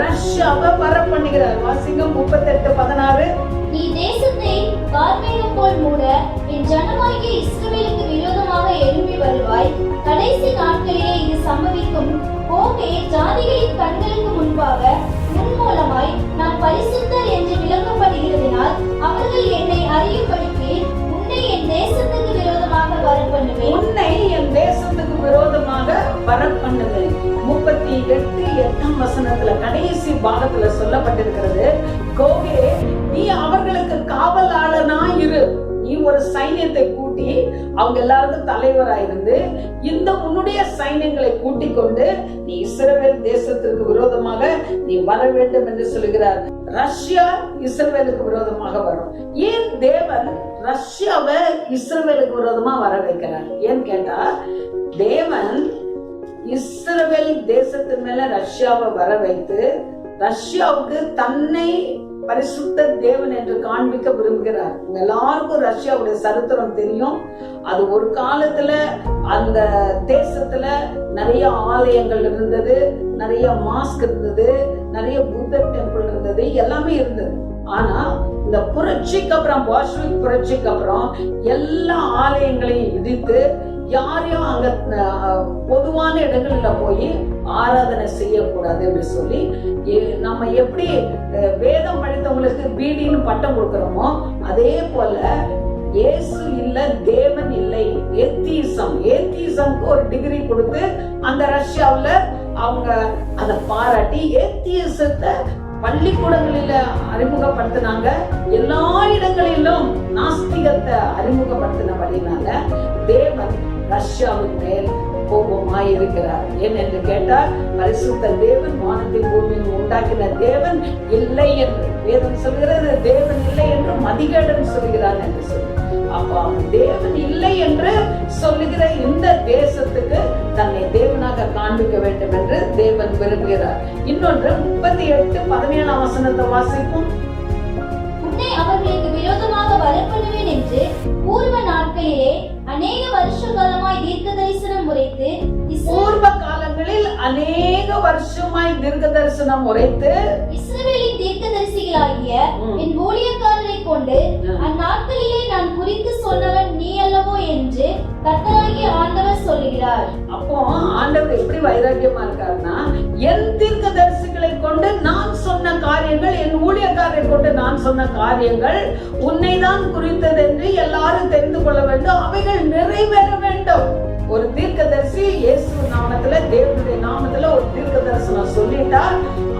C: ரஷ்யாவை வர பண்ணுகிறார். வாசிங்கம் 38:16.
E: நீ தேசத்தை கார்மேகம் போல் மூட என் ஜனமாகிய இஸ்ரவேலுக்கு விரோதமாக எழும்பி வருவாய். கடைசி நாட்களிலே இது சம்பவிக்கும். போகே ஜாதிகளின் கண்களுக்கு முன்பாக உன் மூலமாய் நான் பரிசுத்தர் என்று விளங்கப்படுகிறதினால் அவர்கள் என்னை அறியும்படிக்கு உன்னை என் தேசத்துக்கு விரோதமாக வர பண்ணுவேன்.
C: உன்னை என் தேசத்துக்கு விரோதமாக வர பண்ணுவேன். 38:8 வசனத்துல கடைசி பாகத்துல சொல்லப்பட்டிருக்கிறது, கோகே நீ அவர்களுக்கு காவலாளனா இரு. நீ ஒரு சைன்யத்தை கூட்டி அவங்க எல்லாருக்கும் தலைவராயிருந்து இந்த உன்னுடைய சைன்யங்களை கூட்டிக் கொண்டு நீ இஸ்ரவேல் தேசத்திற்கு விரோதமாக நீ வர வேண்டும் என்று சொல்லுகிறார். ரஷ்யா இஸ்ரவேலுக்கு விரோதமாக வரும். ஏன் தேவன் ரஷ்யாவை இஸ்ரவேலுக்கு விரோதமா வர வைக்கிறார்? ஏன்னு கேட்டா, தேவன் இஸ்ரவேல் தேசத்தின் மேல ரஷ்யாவை வர வைத்து ரஷ்யாவுக்கு தன்னை பரிசுத்த தேவன் என்று காண்பிக்க விரும்புகிறார். எல்லாருக்கும் ரஷ்யாவுடைய சரித்திரம் தெரியும். அது ஒரு காலத்துல அந்த தேசத்துல நிறைய ஆலயங்கள் இருந்தது, நிறைய மாஸ்க் இருந்தது, நிறைய புத்தர் டெம்பிள் இருந்தது, எல்லாமே இருந்தது. ஆனா இந்த புரட்சிக்கு அப்புறம், வால்ஷிவிக் புரட்சிக்கு அப்புறம் எல்லா ஆலயங்களையும் இடித்து யாரையும் அங்க பொதுவான இடங்கள்ல போய் ஆராதனை செய்யக்கூடாது என்று சொல்லி, நம்ம எப்படி வேதம் படித்தவங்களுக்கு பீடின்னு பட்டம் கொடுக்கிறோமோ அதே போல இயேசு இல்ல, தேவன் இல்லை, ஏத்திசம்க்கு ஒரு டிகிரி கொடுத்து அந்த ரஷ்யாவுல அவங்க அதை பாராட்டி ஏத்திசத்தை பள்ளிக்கூடங்களில அறிமுகப்படுத்தினாங்க. எல்லா இடங்களிலும் நாஸ்திகத்தை அறிமுகப்படுத்தினபடினால தேவன் ரஷ்யாவின் மேல் கோபமாய் இருக்கிறார். ஏனென்று கேட்டால், பரிசுத்த தேவன் வானத்தின் பூமியை உண்டாக்கின தேவன் இல்லை என்று வேதம் சொல்கிறது. தேவன் இல்லை என்று மதிகேடன் சொல்கிறான் என்று சொல்லி, அப்ப தேவன் இல்லை என்று சொல்லுகிற இந்த தேசத்துக்கு தன்னை தேவனாக காண்பிக்க வேண்டும் என்று தேவன் விரும்புகிறார். இன்னொன்று 38:17 வசனத்தை வாசிப்போம்.
E: உன்னை அவர்களுக்கு விரோதமாக வரப்படுவேன் என்று பூர்வ நாட்களிலே அநேக வருஷ காலமாய் தீர்க்க தரிசனம் உரைத்து,
C: பூர்வ காலங்களில் அநேக வருஷமாய் தீர்க்க தரிசனம் உரைத்து
E: இஸ்ரவேலின் தீர்க்கதரிசிகளாகிய என் ஊழியக்காரரை கொண்டு அந்நாட்களிலே நான் குறித்து சொன்னவன் நீ அல்லவோ என்று கர்த்தராகிய ஆண்டவர் சொல்லுகிறார்.
C: அப்போ ஆண்டவர் எப்படி வைராக்கியமா இருக்காருன்னா, என் தீர்க்கதரிசிகளை கொண்டு நான் சொன்ன காரியங்கள், என் ஊழியக்காரரை கொண்டு நான் சொன்ன காரியங்கள் உன்னைதான் குறித்தது என்று எல்லாரும் தெரிந்து கொள்ள வேண்டும், அவைகள் நிறைவேற வேண்டும். ஒரு தீர்க்கதரிசி இயேசு நாமத்துல, தேவனுடைய நாமத்துல ஒரு தீர்க்க தரிசனம் சொல்லிட்டா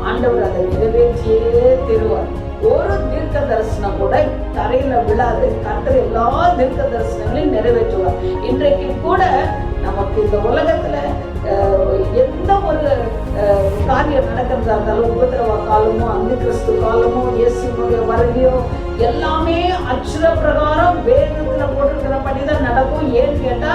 C: ஆண்டவர் அதை நிறைவேற்றியே தருவார். ஒரு தீர்க்க தரிசனம் கூட தரையில விழாது. கர்த்தர் எல்லா தீர்க்க தரிசனங்களையும் நிறைவேற்றுவார். இன்றைக்கு கூட நமக்கு இந்த உலகத்துல எந்த ஒரு காரியம் நடக்கிறதா இருந்தாலும், உபத்திரவ காலமோ, அந்தி கிறிஸ்து காலமோ, இயேசுனுடைய வருகையோ, எல்லாமே அச்சுர பிரகாரம் வேதத்துல போட்டிருக்கிறபடிதான் நடக்கும். ஏன்னு கேட்டா,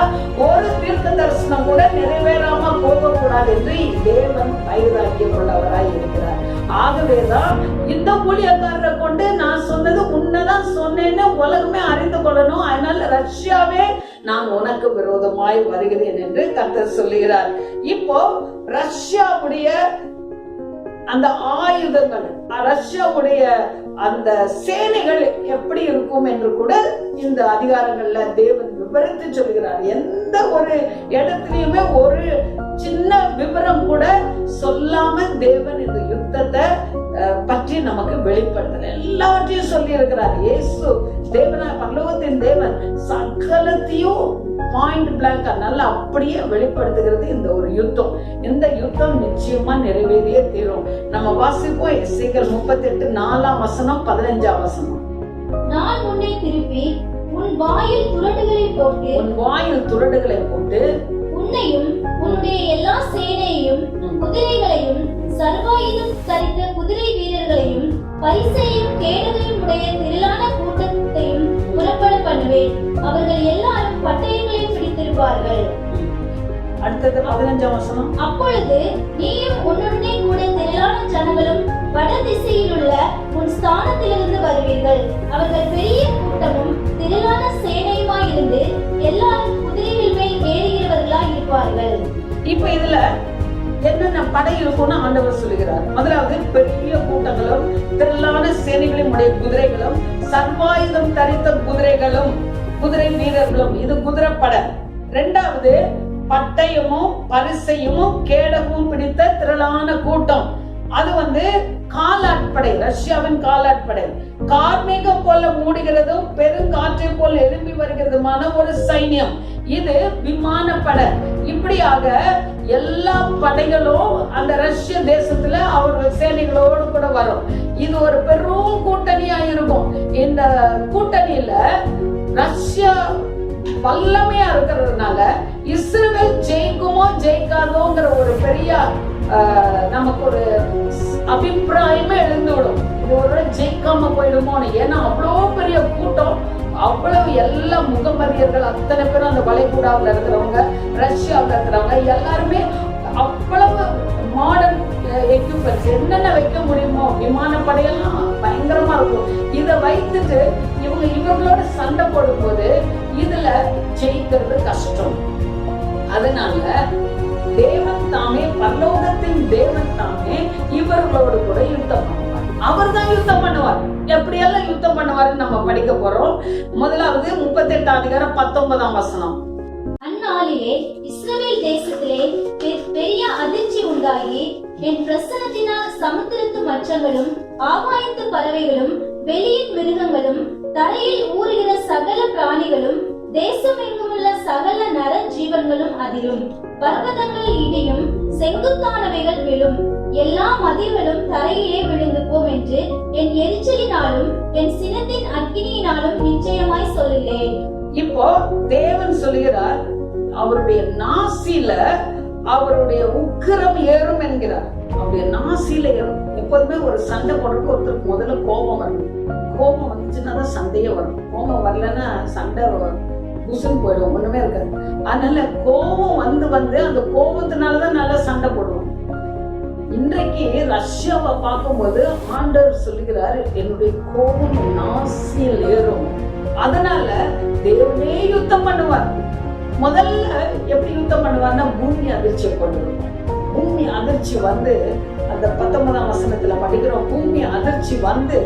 C: ஒரு தீர்க்க தரிசனம் கூட நிறைவேறாம போகக்கூடாது என்று தேவன் வைராக்கியம் உள்ளவராய் இருக்கிறார். ஆகவேதான் இந்த ஊழியக்காரரை கொண்டு நான் சொன்னது உன்னதான் சொன்னேன்னு உலகமே அறிந்து கொள்ளணும். அதனால ரஷ்யாவே நான் உனக்கு விரோதமாய் வருகிறேன் என்று கர்த்தர் சொல்லுகிறார். இப்போ ரஷ்யாவுடைய அந்த ஆயுதங்கள், ரஷ்யாவுடைய அந்த சேனைகள் எப்படி இருக்கும் என்று கூட இந்த அதிகாரங்கள்ல தேவன் விவரித்து சொல்கிறார். எந்த ஒரு இடத்துலயுமே ஒரு சின்ன விவரம் கூட சொல்லாம தேவன் இந்த யுத்தத்தை பற்றி நமக்கு வெளிப்படுத்தல, எல்லாவற்றையும் சொல்லி இருக்கிறார். இயேசு தேவனா, பரலோகத்தின் தேவன் சகலத்தையும் பாயிண்ட் பிளாங்கா நல்லா அப்படியே வெளிப்படுத்துகிறது இந்த ஒரு யுத்தம். இந்த யுத்தம் நிச்சயமா நிறைவேறியே தீரும். நம்ம வாசிப்போம் எசேக்கியேல் 38:4 வசனம் 15 வசனம்.
E: நான் உன்னை திருப்பி உன் வாயில் துரடுகளை போட்டு உன்னையும் உன்னுடைய எல்லா சேனையையும் குதிரைகளையும் சர்வாயுதம் தரித்த குதிரை வீரர்களையும் பரிசையும் கேடகையும் உடைய திரளான கூட்டத்தையும் புறப்பட பண்ணுவேன். அவர்கள் எல்லாரும் பட்டயங்களை பிடித்திருப்பார்கள்.
C: அடுத்தது 15 வசனம்.
E: அப்பொழுது நீயும் உன்னுடனே கூட திரளான ஜனங்களும் வட திசையில் உள்ள உன் ஸ்தானத்திலிருந்து வருவீர்கள். அவர்கள் பெரிய கூட்டமும் திரளான சேனையுமாயிருந்து எல்லாரும் குதிரைகள் மேல் ஏறுகிறவர்களாய் இருப்பார்கள்.
C: இப்ப இதுல என்னென்ன படை இருக்கும்னு ஆண்டவர் சொல்லுகிறார். முதலாவது பெரிய கூட்டங்களும் திரளான சேனைகளையும் உடைய குதிரைகளும் சர்வாயுதம் தரித்த குதிரைகளும் குதிரை வீரர்களும், இது குதிரை படை. இரண்டாவது பட்டயமும் பரிசையும் கேடகமும் பிடித்த திரளான கூட்டம், அது காலாட்படை, ரஷ்யாவின் காலாட்படை. கார்மேகம் போல மூடுகிறதும் பெருங்காற்றை போல எழும்பி வருகிறதுமான ஒரு சைன்யம், இது விமானப்படை. இப்படியாக எல்லா படைகளும் அந்த ரஷ்ய தேசத்துல அவர்கள் சேனைகளோடு கூட வரும். இது ஒரு பெரும் கூட்டணியா இருக்கும். இந்த கூட்டணியில ரஷ்யா வல்லமையா இருக்கிறதுனால இஸ்ரவேல் ஜெயிக்குமோ ஜெயிக்காதோங்கிற ஒரு பெரிய நமக்கு ஒரு அபிப்பிராயமே எழுந்துவிடும். இது ஒரு ஜெயிக்காம போயிடுமோ, ஏன்னா அவ்வளோ பெரிய கூட்டம், அவ்வளவு எல்லா முகமதியர்கள் அத்தனை பேரும் அந்த வளைகுடாவில் இருக்கிறவங்க, ரஷ்யாவில் இருக்கிறவங்க எல்லாருமே அவ்வளவு மாடர்ன் வெப்பன்ஸ் என்னென்ன வைக்க முடியுமோ, விமானப்படையெல்லாம் பயங்கரமா இருக்கும். இதை வைத்துட்டு இவங்களோட சண்டை போடும்போது இதுல ஜெயிக்கிறது கஷ்டம். அதனால தேவன் தாமே, பரலோகத்தின் தேவன் தாமே இவர்களோடு கூட யுத்தம் பண்ணுவார். அவர் தான் யுத்தம் பண்ணுவார். எப்படியெல்லாம் யுத்தம் பண்ணுவாருன்னு நம்ம படிக்க போறோம். முதலாவது 38:19.
E: அந்நாளிலே இஸ்ரவேல் தேசத்திலே பெரிய அதிர்ச்சி உண்டாகி, என் பிரசன்னத்தினால் சமுத்திரத்து மச்சங்களும் ஆகாயத்து பறவைகளும் வெளியின் மிருகங்களும் தரையில் ஊறுகிற சகல பிராணிகளும் தேசம் எங்குமுள்ள சகல நர ஜீவன்களும் அதிரும். பர்வதங்கள் இடியும், செங்குத்தானவைகள் விழும், எல்லா மதில்களும் தரையிலே விழுந்து போம் என்று என் எரிச்சலினாலும் என் சினத்தின் அக்கினியினாலும் நிச்சயமாய் சொல்லுகிறேன்.
C: இப்போ தேவன் சொல்லுகிறார், அவருடைய நாசில அவருடைய உக்கிரம் ஏறும் என்கிறார். அவருடைய நாசில ஏறும். எப்போதுமே ஒரு சண்டை போடுறதுக்கு ஒருத்தருக்கு முதல்ல கோபம் வரும். கோபம் வந்துச்சுன்னா தான் சண்டையே வரும். கோபம் வரலன்னா சண்டை புசுன்னு போயிடும், ஒண்ணுமே இருக்காது. அதனால கோபம் வந்து அந்த கோபத்தினாலதான் நல்லா சண்டை போடுவோம். இன்றைக்கு ரஷ்யாவை பார்க்கும்போது ஆண்டவர் சொல்லுகிறார், என்னுடைய கோபம் நாசியில் ஏறும். அதனால தேவனே யுத்தம் பண்ணுவார். முதல்ல எப்படி யுத்தம் பண்ணுவார்னா பூமி அதிர்ச்சியை கொண்டு வரும். பூமி அதிர்ச்சி வந்து அந்த 19 படிக்கிறோம். பூமி அதிர்ச்சி வந்து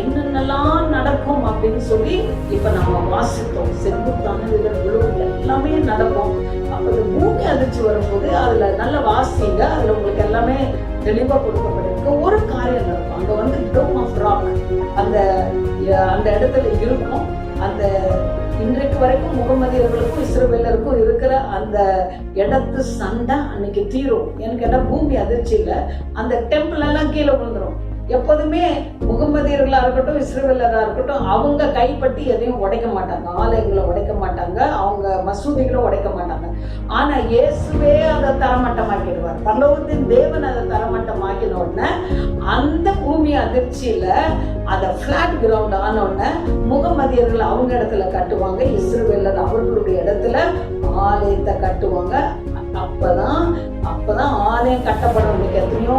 C: என்னென்னலாம் நடக்கும் அப்படின்னு சொல்லி இப்ப நம்ம வாசித்தோம். செங்குத்தானதுகள் எல்லாமே நடக்கும். அப்ப இந்த பூமி அதிர்ச்சி வரும்போது அதுல நல்ல வாசிங்க, அதுல உங்களுக்கு எல்லாமே தெளிவா கொடுக்கப்பட்டிருக்கு. ஒரு காரியம் நடக்கும். அங்க வந்து டோம் ஆஃப் ராக் அந்த இடத்துல இருக்கும். அந்த இன்றைக்கு வரைக்கும் முகமதியர்களுக்கும் இஸ்ரவேலருக்கும் இருக்கிற அந்த இடத்து சண்டை அன்னைக்கு தீரும். எனக்கு கேட்டா பூமி அதிர்ச்சியில அந்த டெம்பிள் எல்லாம் கீழே விழுந்துரும். எப்போதுமே முகமதியர்களா இருக்கட்டும், இஸ்ரவேலரா இருக்கட்டும், அவங்க கைப்பற்றி எதையும் உடைக்க மாட்டாங்க. ஆலயங்களை உடைக்க மாட்டாங்க, அவங்க மசூதிகளை உடைக்க மாட்டாங்க. ஆனா இயேசுவே அதை தரமட்டமாக்கிடுவார். பரலோகத்தின் தேவன் அதை தரமட்டமாக்கின உடனே அந்த பூமி அதிர்ச்சியில அதை பிளாட் கிரவுண்ட் ஆன உடனே முகமதியர்கள் அவங்க இடத்துல கட்டுவாங்க, இஸ்ரவேலர் அவர்களுடைய இடத்துல ஆலயத்தை கட்டுவாங்க. அப்பதான் ஆலயம் கட்டப்படும். எத்தனையோ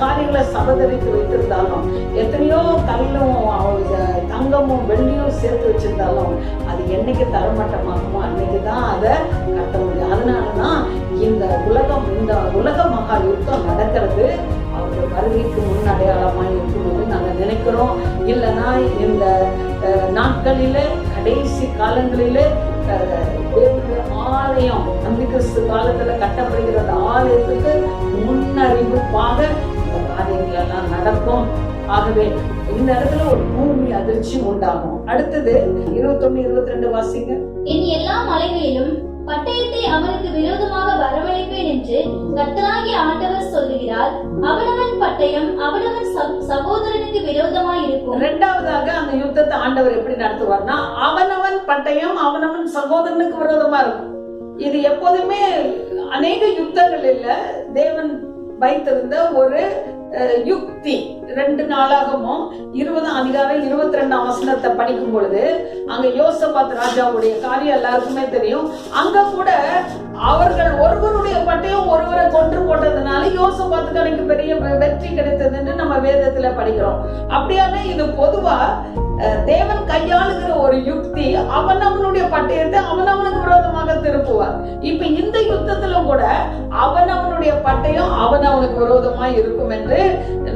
C: காரியங்களை சபதரித்து வைத்திருந்தாலும், எத்தனையோ கல்லும் தங்கமும் வெள்ளியும் சேர்த்து வச்சிருந்தாலும், அது என்னைக்கு தரமட்டமாகுமோ அன்னைக்குதான் அதை கட்ட முடியும். அதனாலதான் இந்த உலக மகா யுத்தம் நடக்கிறது அவருடைய வருகைக்கு முன் அடையாளமா இருக்கும்போது நாங்க நினைக்கிறோம். இல்லைன்னா இந்த நாட்களிலே, கடைசி காலங்களிலே ஆலயம் அந்த கிறிஸ்து காலத்துல கட்டப்படுகிற அந்த ஆலயத்துக்கு முன்னறிவிப்பாக இந்த காரியங்கள் எல்லாம் நடக்கும். ஆகவே இந்த இடத்துல ஒரு பூமி அதிர்ச்சி உண்டாகும். அடுத்தது 21-22 வாசிங்க.
E: என் எல்லா மலைகளிலும் பட்டயத்தை அவனுக்கு விரோதமாக வரவழைப்பேன் என்று கர்த்தராகிய ஆண்டவர் சொல்லுகிறார். அவனவன் பட்டயம் அவனவன் சகோதரனுக்கு விரோதமாய் இருக்கும்.
C: இரண்டாவதாக அந்த யுத்தத்தை ஆண்டவர் எப்படி நடத்துவார்னா, அவனவன் பட்டயம் அவனவன் சகோதரனுக்கு விரோதமா இருக்கும். இது எப்போதுமே அநேக யுத்தங்களில் தேவன் வைத்திருந்த ஒரு யுக்தி. 2 நாளாகமும் 20:22 படிக்கும் பொழுது அங்க யோசபாத் ராஜாவுடைய காரியம் எல்லாருக்குமே தெரியும். அங்க கூட அவர்கள் ஒருவருடைய பட்டயம் ஒருவரை கொன்று போட்டதுனால யோசபாத்துக்கு அன்னைக்கு பெரிய வெற்றி கிடைத்ததுன்னு நம்ம வேதத்துல படிக்கிறோம். அப்படியான இது பொதுவா தேவன் கையாளுகிற ஒரு யுக்தி. அவனவனுடைய பட்டயத்தை அவனவனுக்கு விரோதமாக திருப்புவார். இப்ப இந்த யுத்தத்துல கூட அவனவனுடைய பட்டயம் அவனவனுக்கு விரோதமா இருக்கும் என்று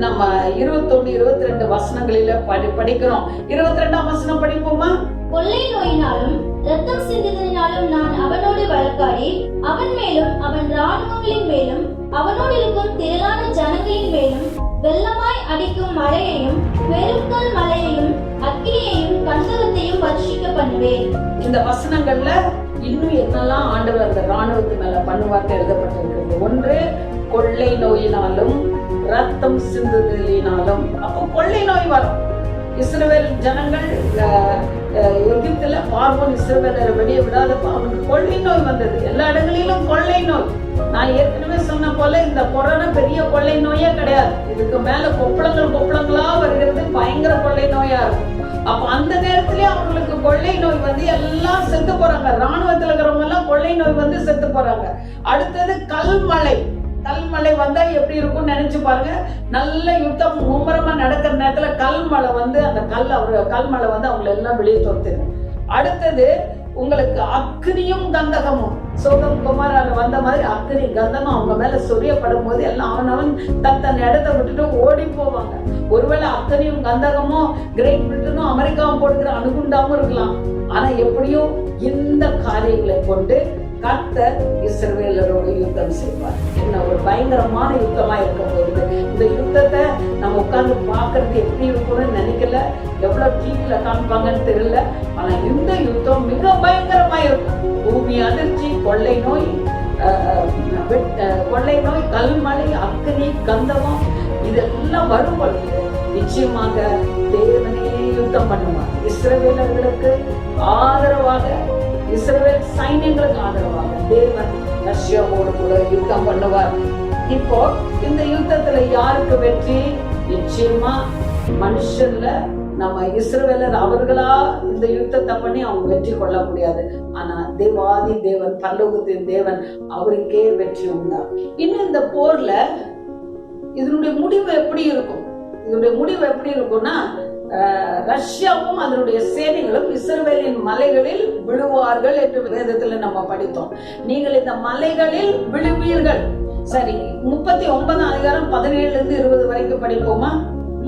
C: நம்ம 21-22 வசனங்களில படிக்கிறோம். 22ஆம் வசனம் படிப்போமா?
E: கொள்ளை நோயினாலும் ரத்தம் சிந்தினாலும் நான் அவனோடு வழக்காடி அவன் மேலும் அவன் ராணுவங்களின் மேலும் அவனோடு இருக்கும் திரளான ஜனங்களின் மேலும் வெள்ளமாய் அடிக்கும் மழையையும் பெருங்கல் மலையையும் அக்கினியையும் கந்தகத்தையும் வர்ஷிக்க பண்ணுவேன்.
C: இந்த வசனங்கள்ல இன்னும் என்னெல்லாம் ஆண்டவர் அந்த ராணுவத்து மேல பண்ணுவார்னு எழுதப்பட்டிருக்கிறது. ஒன்று, கொள்ளை நோயினாலும் ரத்தம் சிந்துதலினாலும். அப்போ கொள்ளை நோய் வரும். இஸ்ரவேல் ஜனங்கள் எகிப்துல பார்வோன் இஸ்ரவேலரை வெளியே விடாதப்ப அவனுக்கு கொள்ளை நோய் வந்தது. எல்லா இடங்களிலும் கொள்ளை நோய். நான் ஏற்கனவே சொன்ன போல இந்த கொரோனா பெரிய கொள்ளை நோயே கிடையாது. இதுக்கு மேல கொப்பளங்களா வருகிறது, பயங்கர கொள்ளை நோயா இருக்கும். அப்ப அந்த நேரத்திலேயே அவங்களுக்கு கொள்ளை நோய் வந்து எல்லாம் செத்து போறாங்க. ராணுவத்துல இருக்கிறவங்க எல்லாம் கொள்ளை நோய் வந்து செத்து போறாங்க. அடுத்தது கல்மழை, கல்மழை வந்தா எப்படி இருக்கும்னு நினைச்சு பாருங்க. நல்ல யுத்தம் மும்முரமா நடக்கிற நேரத்துல கல்மழை வந்து அந்த கல்மழை வந்து அவங்களை எல்லாம் வெளியே துரத்திடும். அடுத்தது உங்களுக்கு அக்னியும் கந்தகமும், சோதம் குமாரால வந்த மாதிரி அக்னி கந்தகம் அவங்க மேல சொரியப்படும் போது எல்லாம் அவனவன் தன் இடத்தை விட்டுட்டு ஓடி போவாங்க. ஒருவேளை அக்னியும் கந்தகமும் கிரேட் பிரிட்டனும் அமெரிக்காவும் போடுகிற அணுகுண்டாவும் இருக்கலாம். ஆனா எப்படியும் இந்த காரியங்களை கொண்டு கர்த்தர் இஸ்ரவேலரோடு யுத்தம் செய்வார். என்ன ஒரு பயங்கரமான யுத்தமா இருக்க போகுது. இந்த யுத்தத்தை நம்ம உட்கார்ந்து பாக்குறது எப்படி இருக்கும்னு நினைக்கல. எவ்வளவு டிவில காமிப்பாங்கன்னு தெரியல. ஆனா இந்த யுத்தம் மிக பயங்கரமா இருக்கும். பூமி அதிர்ச்சி, கொள்ளை நோய், கல்மழை, அக்னி, கந்தகம் இதெல்லாம் வரும் பொழுது நிச்சயமாக தேவனே யுத்தம் பண்ணுவார். இஸ்ரவேலர்களுக்கு ஆதரவாக, இஸ்ரவேல் சைன்யங்களுக்கு ஆதரவாக தேவன் ரஷ்யாவோடு கூட யுத்தம் பண்ணுவார். இப்போ இந்த யுத்தத்துல யாருக்கு வெற்றி? நிச்சயமா மனுஷன்ல நம்ம இஸ்ரவேலர் அவர்களா இந்த யுத்தத்தை பண்ணி அவங்க வெற்றி கொள்ள முடியாது. ஆனா தேவாதி தேவன், பரலோகத்தின் தேவன், அவருக்கே வெற்றி உண்டா. இன்னும் இந்த போர்ல இதனுடைய முடிவு எப்படி இருக்கும்? இதனுடைய முடிவு எப்படி இருக்கும்னா, ரஷ்யாவும் அதனுடைய சேனைகளும் இஸ்ரவேலின் மலைகளில் விழுவார்கள் என்று வேதத்துல நம்ம படித்தோம். நீங்கள் இந்த மலைகளில் விழுவீர்கள். சரி, 39 அதிகாரம் 17-20 வரைக்கும் படிப்போமா?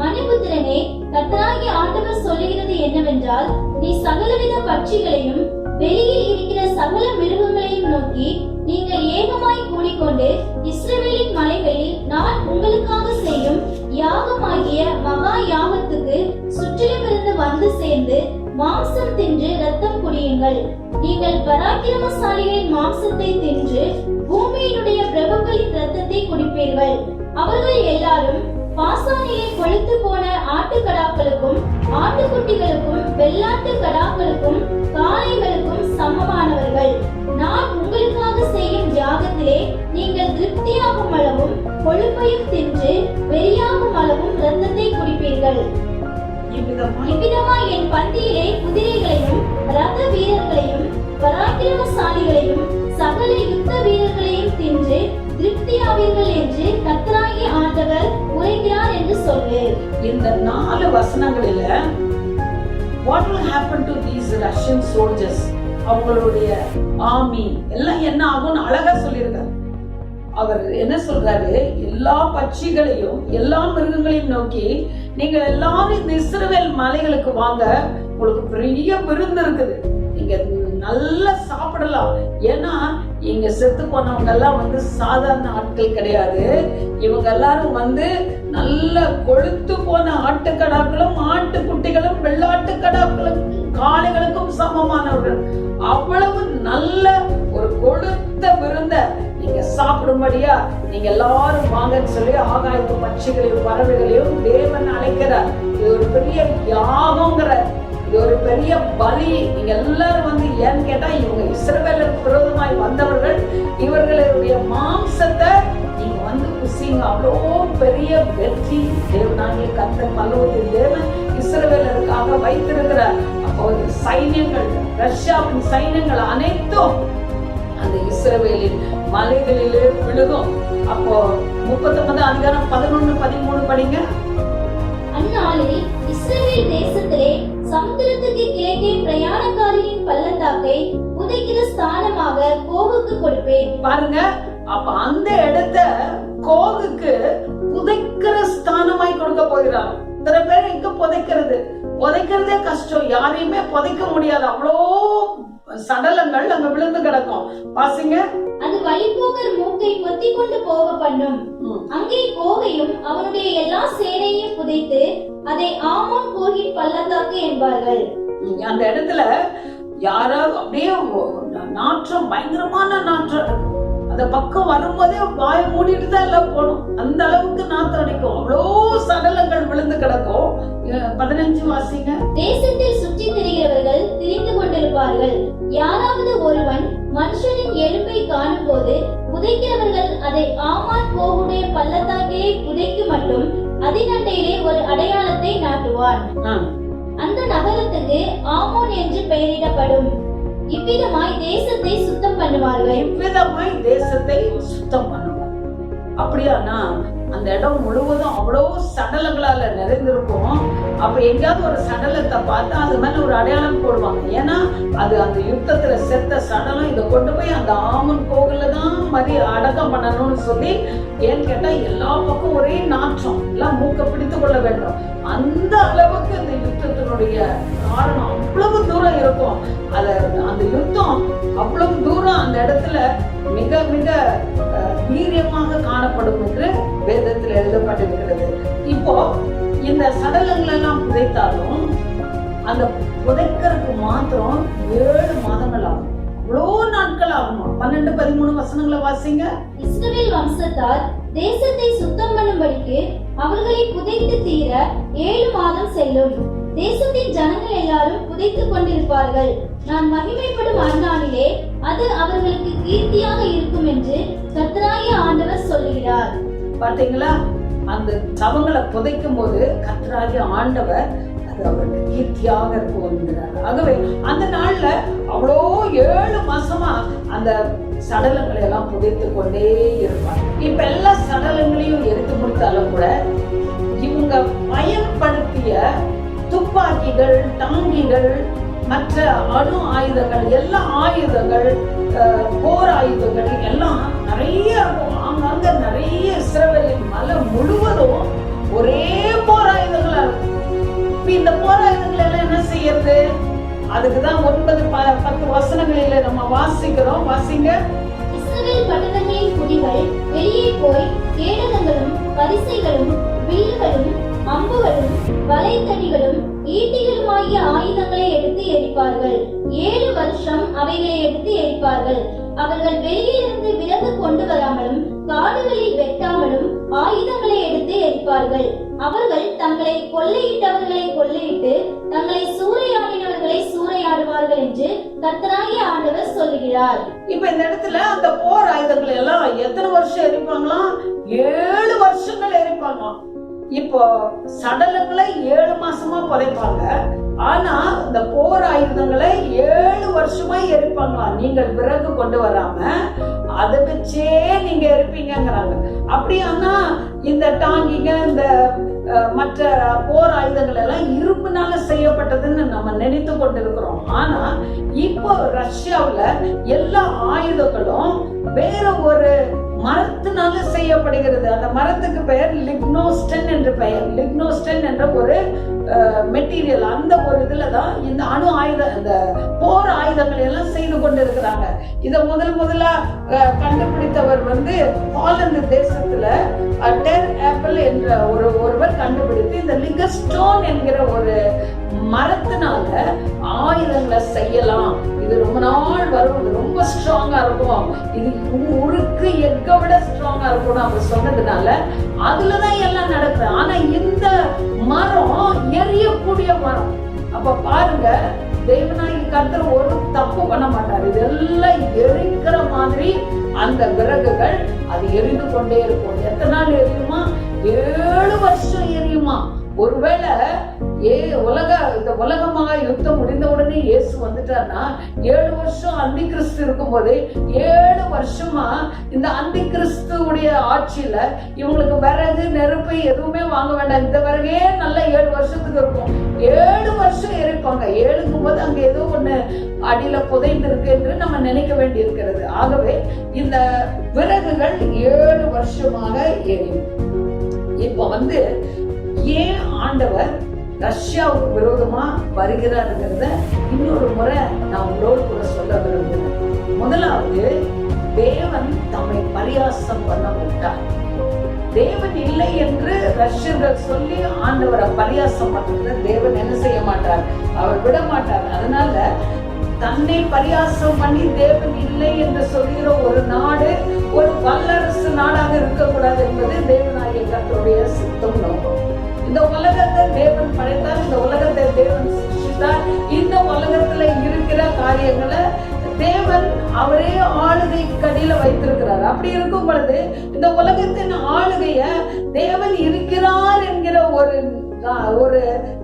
E: மனுபுத்திரனே, கர்த்தராகிய ஆண்டவர் சொல்லுகிறது என்னவென்றால், நீ சகலவித பட்சிகளையும் வெளியில் இருக்கிற சகல மிருகங்களையும் நோக்கி, நீங்கள் ஏகமாய் கூடிக்கொண்டு இஸ்ரவேலின் மலைகளில் நான் உங்களுக்காக செய்யும் யாகமாகிய மகா யாகத்துக்கு சுற்றிலும் இருந்து வந்து சேர்ந்து மாம்சம் தின்று ரத்தம் குடியுங்கள். நீங்கள் பராக்கிரமசாலிகளின் மாம்சத்தை தின்று பூமியினுடைய பிரபுக்களின் ரத்தத்தை குடிப்பீர்கள். அவர்கள் எல்லாரும் பாசானிலே கொழுத்து போன ஆட்டுக்கடாக்களுக்கும் ஆட்டுக்குட்டிகளுக்கும் வெள்ளாட்டு கடாக்களுக்கும் காளைகளுக்கும் சமமானவர்கள். நான் உங்களுக்காக செய்யும் யாகத்திலே நீங்கள் திருப்தியாகும் அளவும் கொழுப்பையும் தின்று வெறியாகும் அளவும் ரத்தத்தை குடிப்பீர்கள். இவ்விதமாய் என் பந்தியிலே குதிரைகளையும் ரத வீரர்களையும் பராக்கிரமசாலிகளையும் சகல யுத்த வீரர்களையும் தின்று திருப்தியாவீர்கள் என்று கர்த்தராகிய ஆண்டவர் உரைக்கிறார் என்று சொல்லு.
C: இந்த 4 வசனங்களில what will happen to these Russian soldiers, அவங்களுடைய ஆர்மி எல்லாம் என்ன ஆகும்னு அழகா சொல்லியிருக்காரு. அவர் என்ன சொல்றாரு? எல்லா பட்சிகளையும் எல்லா மிருகங்களையும் நோக்கி, நீங்க எல்லாரும் இந்த இஸ்ரவேல் மலைகளுக்கு வாங்க, உங்களுக்கு பெரிய விருந்து இருக்குது, நீங்க நல்லா சாப்பிடலாம். ஏன்னா இங்க செத்து போனவங்க எல்லாம் வந்து சாதாரண ஆட்கள் கிடையாது. இவங்க எல்லாரும் வந்து நல்ல கொழுத்து போன ஆட்டுக்கடாக்களும் ஆட்டுக்குட்டிகளும் வெள்ளாட்டு கடாக்களும் காளைகளுக்கும் சமமானவர்கள். அவ்வளவு நல்ல ஒரு கொழுத்த விருந்த நீங்க சாப்பிடும்படியா நீங்க எல்லாரும் வாங்கன்னு சொல்லி ஆகாயத்து பட்சிகளையும் பறவைகளையும் தேவன் அழைக்கிறார். இது ஒரு பெரிய யாகங்கிற, இது ஒரு பெரிய பலி. நீங்க எல்லாரும் வந்து ஏன்னு கேட்டா, இவங்க இஸ்ரவேலுக்கு விரோதமாய் வந்தவர்கள், இவர்களுடைய மாம்சத்தை நீங்க வந்து புசிங்க. அவ்வளோ பெரிய வெற்றி தேவனாகிய கர்த்தர் பரலோகத்தின் தேவன் இஸ்ரவேலருக்காக வைத்திருக்கிறார். அப்போ சைன்யங்கள், ரஷ்யாவின் சைன்யங்கள் அனைத்தும் அந்த இஸ்ரவேலின் மலைகளிலே விழுகும். அப்போ 39 அதிகாரம் 11-13 படிங்க.
E: அந்நாளில் இஸ்ரவேல் தேசத்திலே சமுத்திரத்துக்கு கிழக்கே பிரயாணக்காரியின் பள்ளத்தாக்கை புதைக்கிற ஸ்தானமாக கோகுக்கு கொடுப்பேன்.
C: பாருங்க, அப்ப அந்த இடத்தை கோகுக்கு புதைக்கிற ஸ்தானமாய் கொடுக்க போகிறார். இத்தனை பேர் எங்க புதைக்கிறதே கஷ்டம், யாரையுமே புதைக்க முடியாது. அவ்வளோ சடலங்கள் அங்க விழுந்து கிடக்கும். வாசிங்க.
E: அது வழிபோக்கர் மூக்கை பொத்திக் கொண்டு போக பண்ணும். அங்கே கோகையும் அவனுடைய எல்லா சேனையையும் புதைத்து அதை ஆமோன் கோகின் பள்ளத்தாக்கு என்பார்கள்.
C: அந்த இடத்துல யாராவது அப்படியே நாற்றம், பயங்கரமான நாற்றம், அந்த பக்கம் வரும்போதே வாய மூடிட்டு தான் எல்லாம் போகணும். அந்த அளவுக்கு நாற்றம் அடிக்கும். அவ்வளோ சடலங்கள் விழுந்து கிடக்கும். 15 வாசிங்க.
E: தேசத்தில் சுற்றி திரிகிறவர்கள் திரிந்து கொண்டிருப்பார்கள். யாராவது ஒருவன் மனுஷனின் எலும்பை காணும் போது புதைக்கிறவர்கள் அதை ஆமான் கோகுடைய பள்ளத்தாக்கிலே புதைக்கு மட்டும் அதினண்டையிலே ஒரு அடையாளத்தை நாட்டுவான். அந்த நகரத்துக்கு ஆமோன் என்று பெயரிடப்படும். இவ்விதமாய் தேசத்தை சுத்தம் பண்ணுவார்கள்.
C: அப்படியானா அந்த இடம் முழுவதும் அவ்வளோ சடலங்களால நிறைந்திருக்கும். அப்ப எங்கேயாவது ஒரு சடலத்தை பார்த்தா அது மேல ஒரு அடையாளம் போடுவாங்க. ஏன்னா அது அந்த யுத்தத்துல செத்த சடலம், இதை கொண்டு போய் அந்த ஆமன் கோவில்ல தான் அடக்கம் பண்ணணும்னு சொல்லி. ஏன்னு கேட்டா எல்லா பக்கம் ஒரே நாற்றம், எல்லாம் மூக்க பிடித்து கொள்ள வேண்டும். அந்த அளவுக்கு அந்த யுத்தத்தினுடைய காரணம் அவ்வளவு தூரம் இருக்கும். அந்த யுத்தம் அவ்வளவு தூரம் அந்த இடத்துல மிக மிக வீரியமாக காணப்படும் என்று வேதத்தில் எழுதப்பட்டிருக்கிறது. இப்போ இந்த சடலங்கள் எல்லாம் புதைத்தாலும் அந்த புதைக்கிறதுக்கு மாத்திரம் 7 மாதங்கள் ஆகும். அவ்வளோ நாட்கள் ஆகுமா? 12-13 வசனங்களை வாசிங்க.
E: இஸ்ரவேல் வம்சத்தார் தேசத்தை சுத்தம் பண்ணும்படிக்கு அவர்களை புதைத்து தீர 7 மாதம் செல்லும். தேசத்தின் ஜனங்கள் எல்லாரும் புதைத்துக் கொண்டிருப்பார்கள். நான் மகிமைப்படும் அந்நாளிலே அது அவர்களுக்கு கீர்த்தியாக இருக்கும் என்று கர்த்தராகிய ஆண்டவர் சொல்லுகிறார்.
C: பாத்தீங்களா? அந்த சவங்களை புதைக்கும் போது கர்த்தராகிய ஆண்டவர் அது அவருக்கு கீர்த்தியாக இருக்கும்ங்கிறார். ஆகவே அந்த நாள்ல அவ்வளோ 7 மாசமா அந்த சடலங்களை எல்லாம் புதைத்து கொண்டே இருப்பார். இப்ப எல்லா சடலங்களையும் எரித்து முடித்தாலும் கூட இவங்க பயன்படுத்திய துப்பாக்கிகள், டாங்கிகள், மற்ற அணு ஆயுதங்கள், எல்லா ஆயுதங்கள், போர் ஆயுதங்கள் எல்லாம் நிறைய அங்கங்க நிறைய இஸ்ரவேலின் மலை முழுவதும் ஒரே போர் ஆயுதங்களா இருக்கும். இந்த போர் ஆயுதங்கள் எல்லாம் என்ன செய்யறது? அதுக்குதான் 9-10 வசனங்களில நம்ம வாசிக்கிறோம். வாசிங்க.
E: இஸ்ரவேல் பட்டணங்களின் குடிகள் வெளியே போய் கேடகங்களும் பரிசைகளும் வில்லுகளும் அம்புகளும் வலைத்தடிகளும் ஈட்டிகளுமாகிய ஆயுதங்களை எடுத்து எரிப்பார்கள். 7 வருஷம் அவைகளை எடுத்து எரிப்பார்கள். அவர்கள் வெளியிலிருந்து விறகு கொண்டு வராமலும் காடுகளில் வெட்டாமலும் ஆயுதங்களை எடுத்து எரிப்பார்கள். அவர்கள் தங்களை கொள்ளையிட்டவர்களை கொள்ளையிட்டு தங்களை சூறையாடினவர்களை சூறையாடுவார்கள் என்று கர்த்தராகிய ஆண்டவர் சொல்லுகிறார்.
C: இப்ப இந்த இடத்துல அந்த போர் ஆயுதங்களை எல்லாம் எத்தனை வருஷம் எரிப்பாங்களாம்? 7 வருஷங்கள் எரிப்பாங்களாம். இப்போ சடலங்களை 7 மாசமா புதைப்பாங்க. ஆனா இந்த போர் ஆயுதங்களை 7 வருஷமா எரிப்பாங்களாம். நீங்கள் விறகு கொண்டு வராம அதை வச்சே நீங்க எரிப்பீங்கிறாங்க. அப்படியானா இந்த டாங்கிங்க, இந்த மற்ற போர் ஆயுதங்கள் எல்லாம் இரும்புனால செய்யப்பட்டதுன்னு நம்ம நினைத்து கொண்டிருக்கிறோம். ஆனா இப்போ ரஷ்யாவுல எல்லா ஆயுதங்களும் வேற ஒரு மரத்தினால செய்யப்படுகிறது. அந்த மரத்துக்கு பெயர் லிக்னோஸ்டன் என்று பெயர். லிக்னோஸ்டன் என்ற ஒரு மெட்டீரியல், அந்த ஒரு இதுலதான் இந்த அணு ஆயுதம், இந்த போர் ஆயுதங்கள் எல்லாம் செய்து கொண்டிருக்கிறாங்க. இதை முதலா கண்டுபிடித்தவர் ஹாலந்து தேசத்துல டெர் ஆப்பிள் என்ற ஒருவர் கண்டுபிடித்து இந்த லிகஸ்டோன் என்கிற ஒரு மரத்தினால ஆயுதங்களை செய்யலாம். இது ரொம்ப நாள் வரும், இது ரொம்ப ஸ்ட்ராங்கா இருக்கும், இது உருக்கு எக்க விட ஸ்ட்ராங்கா இருக்கும் அவங்க சொன்னதுனால அதுலதான் எல்லாம் நடக்குது. ஆனா இந்த மரம் எரியக்கூடிய மரம். அப்ப பாருங்க, தேவனாகி கர்த்தர் ஒரு தப்பு பண்ண மாட்டார். இதெல்லாம் எரிக்கிற மாதிரி அந்த விறகுகள் அது எரிந்து கொண்டே இருக்கும். எத்தனை நாள் எரியுமா? 7 வருஷம் எரியுமா? ஒருவேளை இந்த உலகமாக யுத்தம் முடிந்த உடனே இயேசு வந்துட்டார்னா 7 வருஷம் அந்தி கிறிஸ்து இருக்கும் போதே 7 வருஷமா இந்த அந்தி கிறிஸ்துடைய ஆட்சியில இவங்களுக்கு விறகு நெருப்பு எதுவுமே வாங்க வேண்டாம். இந்த விறகே நல்லா 7 வருஷத்துக்கு இருக்கும். 7 வருஷம் எரிப்பாங்க. 7க்கும் போது அங்க ஏதோ ஒண்ணு அடியில புதைந்து இருக்கு என்று நம்ம நினைக்க வேண்டி இருக்கிறது. ஆகவே இந்த விறகுகள் 7 வருஷமாக எரியும். இப்ப ஏன் ஆண்டவர் ரஷ்யாவுக்கு விரோதமா வருகிறாருங்கிறத இன்னொரு முறை நான் உங்களோடு கூட சொல்ல விரும்புகிறேன். முதலாவது, தேவன் தம்மை பரியாசம் பண்ண விட்டார். தேவன் இல்லை என்று ரஷ்யர்கள் சொல்லி ஆண்டவரை பரியாசம் பண்றது தேவன் என்ன செய்ய மாட்டார், அவர் விட மாட்டார். அதனால தன்னை பரியாசம் பண்ணி தேவன் இல்லை என்று சொல்கிற ஒரு நாடு ஒரு வல்லரசு நாடாக இருக்கக்கூடாது என்பது தேவனாகிய கர்த்தருடைய சித்தம் நோக்கம். இந்த உலகத்தை தேவன் படைத்தார், இந்த உலகத்தை தேவன் சிருஷ்டித்தார். இந்த உலகத்துல இருக்கிற காரியங்களை தேவன் அவரே ஆளுகை கடியில வைத்திருக்கிறார். அப்படி இருக்கும் பொழுது இந்த உலகத்தின் ஆளுகைய தேவன் இருக்கிறார் என்கிற ஒரு
D: ஒரு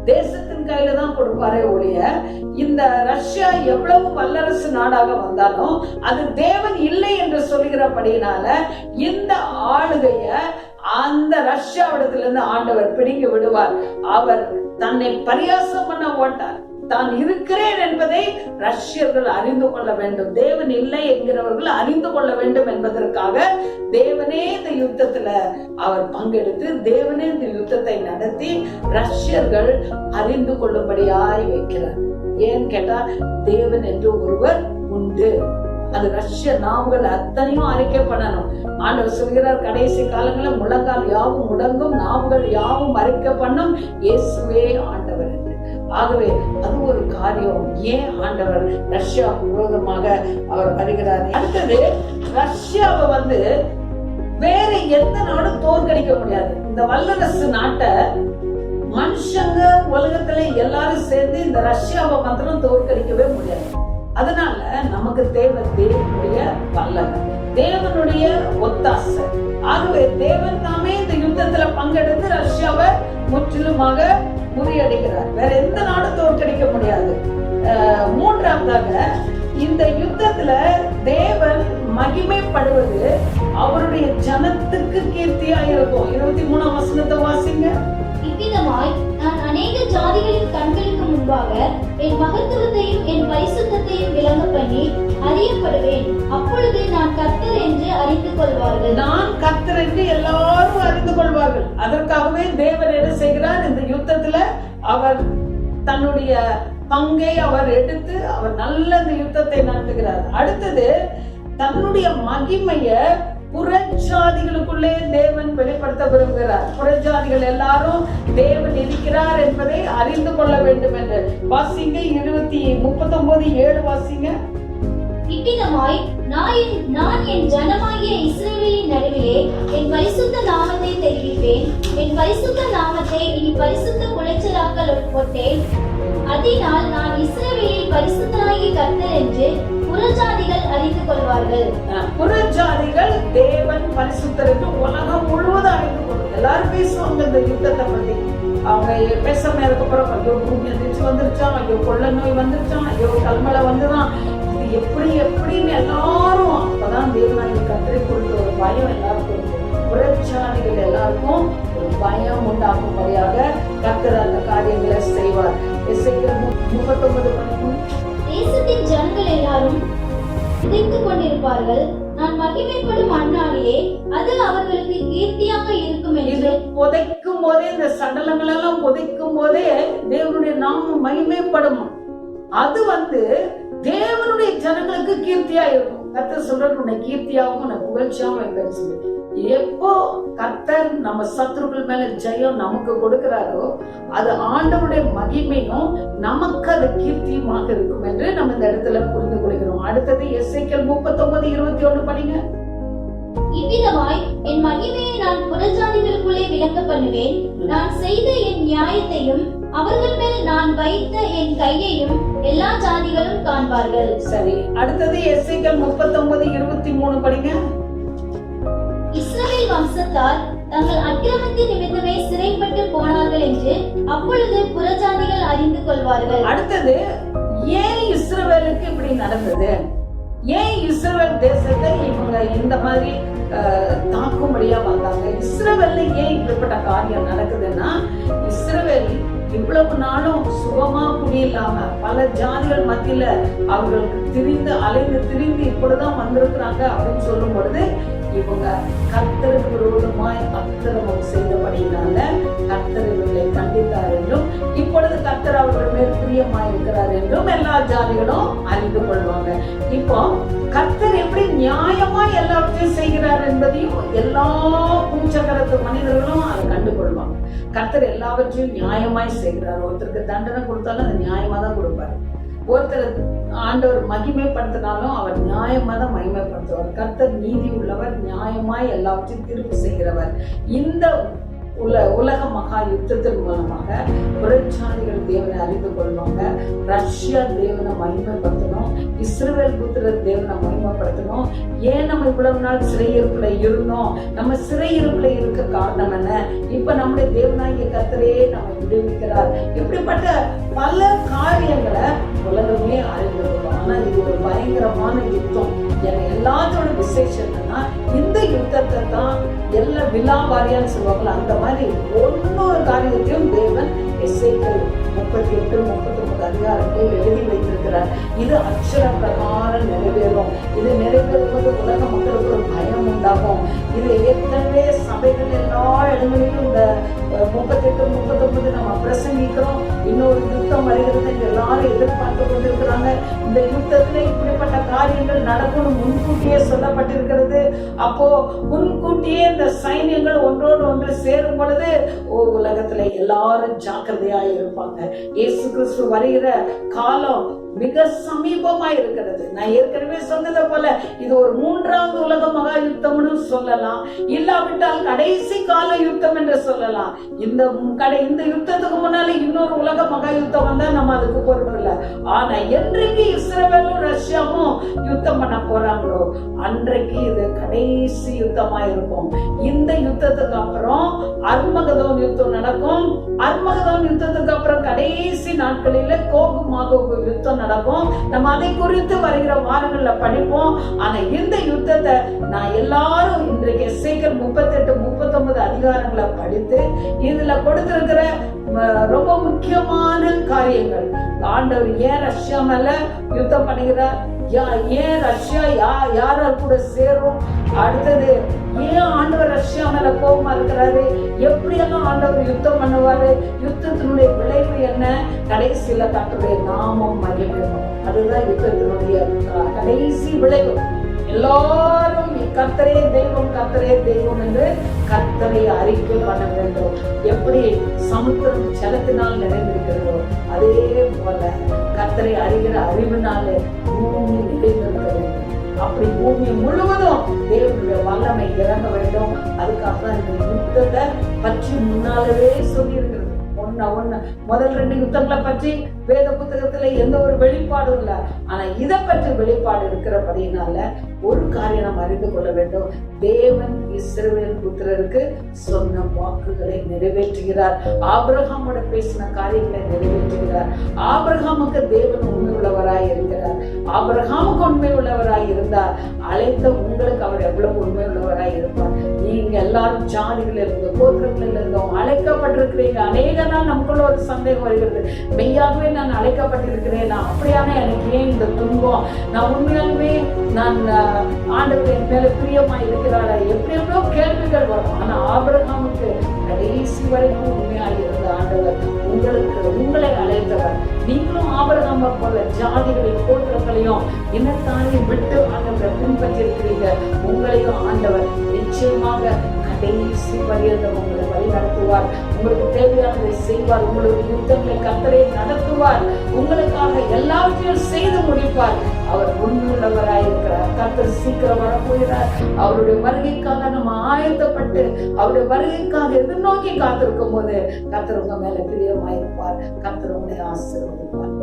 D: தேசத்தின் கையில தான் கொடுப்பாரே ஒழிய, இந்த ரஷ்யா எவ்வளவு வல்லரசு நாடாக வந்தாலும் அது தேவன் இல்லை என்று சொல்கிறபடியினால இந்த ஆளுகைய அந்த ரஷ்யாவிடத்துல இருந்து ஆண்டவர் பிடிங்கி விடுவார். அவர் தன்னை பரியாசம் பண்ண மாட்டார். தான் இருக்கிறேன் என்பதை ரஷ்யர்கள் அறிந்து கொள்ள வேண்டும், தேவன் இல்லை என்கிறவர்கள் அறிந்து கொள்ள வேண்டும் என்பதற்காக தேவனே இந்த யுத்தத்துல அவர் பங்கெடுத்து, தேவனே இந்த யுத்தத்தை நடத்தி ரஷ்யர்கள் அறிந்து கொள்ளும்படியாய் வைக்கிறார். ஏன்னு கேட்டா, தேவன் என்று ஒருவர் உண்டு. அது ரஷ்ய நாவுகள் அத்தனையும் அறிக்கை பண்ணணும். ஆண்டவர் சொல்கிறார், கடைசி காலங்களில் முழங்கால் யாவும் முடங்கும், நாவுகள் யாவும் அறிக்கை பண்ணும், இயேசுவே ஆண்டவர் என்று. ஆகவே அது ஒரு காரியம். ஏன் ஆண்டவர் ரஷ்யா விரோதமாக அவர் வருகிறார்? அடுத்தது, ரஷ்யாவை வேற எந்த நாடும் தோற்கடிக்க முடியாது. இந்த வல்லரசு நாட்டை மனுஷங்க உலகத்துல எல்லாரும் சேர்ந்து இந்த ரஷ்யாவை மாத்திரம் தோற்கடிக்கவே முடியாது. அதனால நமக்கு தேவை தேவனுடைய வல்லமை, தேவனுடைய ஒத்தாசை. ஆகவே தேவன் தாமே இந்த யுத்தத்துல பங்கெடுத்து ரஷ்யாவை முற்றிலுமாக முறியடிக்கிறார். வேற எந்த நாடும் தோற்கடிக்க முடியாது. மூன்றாவதாக, இந்த யுத்தத்துல தேவன் மகிமைப்படுவது அவருடைய ஜனத்துக்கு கீர்த்தியா இருக்கும். 23ஆம் வசனத்தை வாசிங்க.
E: இவ்விதமாய் நான் அநேக ஜாதிகளின் கண்களுக்கு முன்பாக என் மகத்துவத்தையும் என் பரிசுத்தத்தையும் விளங்க பண்ணி அறியப்படுவேன். அப்பொழுது நான் கர்த்தர் என்று அறிந்து கொள்வார்கள்.
D: நான் கர்த்தர் என்று எல்லாரும் அறிந்து கொள்வார்கள். அதற்காகவே தேவன் என்ன செய்கிறார்? இந்த யுத்தத்துல அவர் தன்னுடைய பங்கை அவர் எடுத்து அவர் நல்ல இந்த யுத்தத்தை நடத்துகிறார். அடுத்தது, தன்னுடைய மகிமைய புறஜாதிகளுக்குள்ளே தேவன் வெளிப்படுத்த விரும்புகிறார். புறஜாதிகள் எல்லாரும் தேவன் இருக்கிறார் என்பதை அறிந்து கொள்ள வேண்டும் என்று வாசிங்க. 39:7 வாசிங்க.
E: இவ்விதமாய் நான் என் ஜனமாகிய இஸ்ரவேலின் நடுவிலே என் பரிசுத்த நாமத்தை தெரிவிப்பேன். என் பரிசுத்த நாமத்தை இனி பரிசுத்த குலைச்சலாக்கள் போட்டேன். அதனால் நான் இஸ்ரவேலில் பரிசுத்தனாகிய கர்த்தர் என்று புறஜாதிகள் அறிந்து கொள்வார்கள்.
D: புறஜாதிகள் தேவன் பரிசுத்தர் என்று உலகம் முழுவதும் அறிந்து கொள்ளும். எல்லாரும் பேசுவாங்க இந்த யுத்தத்தை பத்தி. அவங்க பேசாம அதுக்கப்புறம், ஐயோ பூமி அதிர்ச்சி வந்துருச்சான், ஐயோ கொள்ள நோய் வந்துருச்சான், ஐயோ கல்மழை வந்துதான், இது எப்படின்னு எல்லாரும் அப்பதான் தேவனாகிய கர்த்தரை குறித்த ஒரு பயம் எல்லாருக்கும் இருக்கும். புறஜாதிகள் எல்லாருக்கும் ஒரு பயம் உண்டாக்கும்படியாக கர்த்தர் அந்த காரியங்களை செய்வார். எசேக்கியேல் 39:13.
E: தேசத்தின் ஜனங்கள் எல்லாரும் உதைத்துக் கொண்டிருப்பார்கள். நான் மகிமைப்படும் அந்நாளிலே அது அவர்களுக்கு கீர்த்தியாக இருக்கும் என்று.
D: புதைக்கும் போதே, இந்த சடலங்கள் எல்லாம் புதைக்கும் போதே தேவனுடைய நாமம் மகிமைப்படும். அது தேவனுடைய ஜனங்களுக்கு கீர்த்தியா இருக்கும். கர்த்தர் சொல்றது, உன்னை கீர்த்தியாகவும் உன்னை புகழ்ச்சியாகவும் இருப்பேன்னு சொல்லி. எப்போ கர்த்தர் நம்ம சத்துருக்கள் மேல ஜெயம் நமக்கு கொடுக்கிறாரோ அது ஆண்டவருடைய மகிமையும் நமக்கு அது கீர்த்தியுமாக இருக்கும் என்று நம்ம இந்த இடத்துல புரிந்து கொள்கிறோம். அடுத்தது எசேக்கியேல் 39:21 படிங்க.
E: இவ்விதமாய் என் மகிமையை நான் புறஜாதிகளுக்குள்ளே விளங்க பண்ணுவேன். நான் செய்த என் நியாயத்தையும் அவர்கள் மேல் நான் வைத்த என் கையையும் எல்லா ஜாதிகளும் காண்பார்கள்.
D: சரி, அடுத்தது எசேக்கியேல் 39:23 படிங்க.
E: இஸ்ரவேல் வம்சத்தார் தங்கள் அக்கிரமத்தின் நிமித்தமே சிறைப்பட்டு போனார்கள் என்று அப்பொழுது புறஜாதிகள் அறிந்து கொள்வார்கள்.
D: அடுத்தது, ஏன் இஸ்ரவேலுக்கு இப்படி நடந்தது? ஏன் இஸ்ரவேல் தேசத்தை இவங்க இந்த மாதிரி தாக்கும்படியா வந்தாங்க? இஸ்ரவேல்ல ஏன் இப்படிப்பட்ட காரியம் நடக்குதுன்னா, இஸ்ரவேல் இவ்வளவு நாளும் சுகமா குடியில்லாம பல ஜாதிகள் மத்தியில அவர்களுக்கு அலைந்து திரிந்து இப்படிதான் வந்திருக்கிறாங்க அப்படின்னு சொல்லும் பொழுது, இவங்க கர்த்தருக்கு விரோதமாய் அக்கிரமம் செய்தபடினால கர்த்தர் இவர்களை கண்டித்தார் என்றும், இப்பொழுது கர்த்தர் அவர்கள் மேல் பிரியமாய் இருக்கிறார் என்றும் எல்லா ஜாதிகளும் அறிந்து கொள்வாங்க. இப்போ கர்த்தர் எப்படி நியாயமா எல்லாவற்றையும் செய்கிறார் என்பதையும் எல்லா பூச்சக்கரத்து மனிதர்களும் அதை கண்டுகொள்வாங்க. கர்த்தர் எல்லாவற்றையும் நியாயமாய் செய்கிறார். ஒருத்தருக்கு தண்டனை கொடுத்தாலும் அது நியாயமா தான் கொடுப்பாரு. ஒருத்தர் ஆண்டவர் மகிமைப்படுத்தினாலும் அவர் நியாயமா தான் மகிமைப்படுத்துவார். கர்த்தர் நீதி உள்ளவர், நியாயமாய் எல்லாவற்றையும் தீர்ப்பு செய்கிறவர். இந்த
C: உலக மகா யுத்தத்தின் மூலமாக புறச்சாதிகள் தேவனை அறிந்து கொள்வாங்க. ரஷ்யா தேவனை மகிமைப்படுத்தணும், இஸ்ரவேல் புத்திரர் தேவனை மகிமைப்படுத்தணும். ஏன் நம்ம இவ்வளவு நாள் சிறையிருப்புல இருந்தோம்? நம்ம சிறையிருப்புல இருக்க காரணம் என்ன? இப்ப நம்முடைய தேவனாகிய கர்த்தரே நம்மை விடுவிக்கிறார். இப்படிப்பட்ட பல காரியங்களை உலகமே அறிந்து கொள்ளும். ஆனா இது ஒரு பயங்கரமான யுத்தம். எல்லாத்தோட விசேஷம் என்னன்னா, இந்த யுத்தத்தை தான் எல்லா விழாவாரியான்னு சொல்லுவாங்களா, அந்த மாதிரி ஒன்னொரு காரியத்தையும் தேவன் எசேக்கியேல் 38, 39 அதிகாரங்கள் எழுதி வைத்திருக்கிறார். இது அக்ஷர பிரகாரம் நிறைவேறும். இது நிறைவேறும்போது உலக மக்களுக்கு ஒரு பயம் உண்டாகும். இது ஏற்கனவே சபைகள் எல்லா இடங்களிலும் இந்த 38, 39 நம்ம பிரசங்கிக்கிறோம். இன்னொரு யுத்தம் வருகிறது, எல்லாரும் எதிர்பார்த்து கொண்டிருக்கிறாங்க. இந்த யுத்தத்துல இப்படிப்பட்ட காரியங்கள் நடக்கணும் முன்கூட்டியே சொல்லப்பட்டிருக்கிறது. அப்போ முன்கூட்டியே இந்த சைன்யங்கள் ஒன்றோடு ஒன்று சேரும் பொழுது உலகத்துல எல்லாரும் ஜாக்கிரதையா இருப்பாங்க. இயேசு கிறிஸ்து வருகிற காலம் மிக சமீபமா இருக்கிறது. நான் ஏற்கனவே சொன்னதை போல இது ஒரு 3வது உலக மகா யுத்தம்னு சொல்லலாம், இல்லாவிட்டால் கடைசி கால யுத்தம் என்று சொல்லலாம். இந்த யுத்தத்துக்கு முன்னால இன்னொரு உலக மகா யுத்தம் வந்தா நம்ம அதுக்கு பொறுப்பு இல்லை. ஆனா என்றைக்கு இஸ்ரவேலும் ரஷ்யாவும் யுத்தம் பண்ண போறாங்களோ அன்றைக்கு இது கடைசி யுத்தமா இருக்கும். இந்த யுத்தத்துக்கு அப்புறம் அர்மகதோன் யுத்தம் நடக்கும். அர்மகதோன் யுத்தத்துக்கு அப்புறம் கடைசி நாட்களில கோகு மாகோகு யுத்தம் நடக்கும். நம்ம அதை குறித்து வருகிற வாரங்கள்ல படிப்போம். ஆனா இந்த யுத்தத்தை நான் எல்லாரும் இன்றைக்கு எசேக்கியேல் 38, 39 அதிகாரங்களை படித்து இதுல கொடுத்திருக்கிற ரொம்ப முக்கியமான காரியங்கள், ஆண்டவர் ஏன் ரஷ்யா மேல யுத்தம் பண்ணுகிறார், ஏன் ரஷ்யா யார கூட சேரும், அடுத்தது ஏன் ஆண்டவர் ரஷ்யா மேல கோபமா இருக்கிறாரு, எப்படியெல்லாம் ஆண்டவர் யுத்தம் பண்ணுவாரு, யுத்தத்தினுடைய விளைவு என்ன, கடைசியில தன்னுடைய நாமம் மகிமையும். அதுதான் யுத்தத்தினுடைய கடைசி விளைவு. எல்லாரும் கர்த்தரே தெய்வம், கர்த்தரே தெய்வம் என்று கர்த்தரை அறிக்கை பண்ண வேண்டும். எப்படி சமுத்திரம் ஜலத்தினால் நிறைந்திருக்கிறதோ அதே போல கர்த்தரை அறிகிற அறிவினாலே பூமி நிறைந்திருக்க வேண்டும். அப்படி பூமி முழுவதும் தேவனுடைய வல்லமை இறங்க வேண்டும். அதுக்காக தான் இந்த யுத்தத்தை பற்றி முன்னாலவே சொல்லி இருக்கிறது. முதல் 2 யுத்தங்களை பற்றி வேத புத்தகத்துல எந்த ஒரு வெளிப்பாடும் இல்லை. ஆனா இதை பற்றி வெளிப்பாடு இருக்கிறபடினால ஒரு காரியம் நாம் அறிந்து கொள்ள வேண்டும். தேவன் இஸ்ரவேல் புத்திரருக்கு சொன்ன வாக்குகளை நிறைவேற்றுகிறார். ஆபிரகாமோட பேசின காரியங்களை நிறைவேற்றுகிறார். ஆபிரகாமுக்கு தேவன் உண்மை உள்ளவராய் இருக்கிறார். ஆபிரகாமுக்கு உண்மை உள்ளவராய் இருந்தார். அழைத்த உங்களுக்கு அவர் எவ்வளவு உண்மை உள்ளவராய் இருப்பார். நீங்க எல்லாரும் ஜாதிகள் இருந்தோம், கோத்திரங்களில் இருந்தோம், அழைக்கப்பட்டிருக்கிறீங்க. அநேக நாள் நமக்குள்ள ஒரு சந்தேகம் வருகிறது, மெய்யாகவே நான் அழைக்கப்பட்டிருக்கிறேன், நான் அப்படியான எனக்கு ஏன் இந்த துன்பம், நான் உண்மையாகவே நான் ஆண்டவர் என் மேல பிரியமா இருக்கிறாரா, எப்படி எவ்வளோ கேள்விகள் வரும். ஆனா ஆபிரகாமுக்கு கடைசி வரைக்கும் உண்மையாக இருந்த ஆண்டவர் உங்களை அழைத்தவர். நீங்களும் ஆபிரகாமை போல ஜாதிகளையும் கோத்திரங்களையும் இனத்தாரையும் விட்டு ஆண்டவரை பின்பற்றி இருக்கிறீங்க. உங்களையும் ஆண்டவர் நிச்சயமாக கடைசி பரியந்தம் உங்களை வழி நடத்துவார். உங்களுக்கு தேவையானதை செய்வார். உங்களுக்கு யுத்தங்களை கர்த்தரே நடத்துவார். உங்களுக்காக எல்லாவற்றையும் செய்து முடிப்பார். அவர் உண்மையுள்ளவராயிருக்கிறார். கர்த்தர் சீக்கிரம் வரப்போகிறார். அவருடைய வருகைக்காக நம்ம ஆயத்தப்பட்டு அவருடைய வருகைக்காக எதிர்நோக்கி காத்திருக்கும் போது கர்த்தர் உங்க மேல பிரியமாயிருப்பார். கர்த்தர் உங்களை ஆசீர்வதிப்பார்.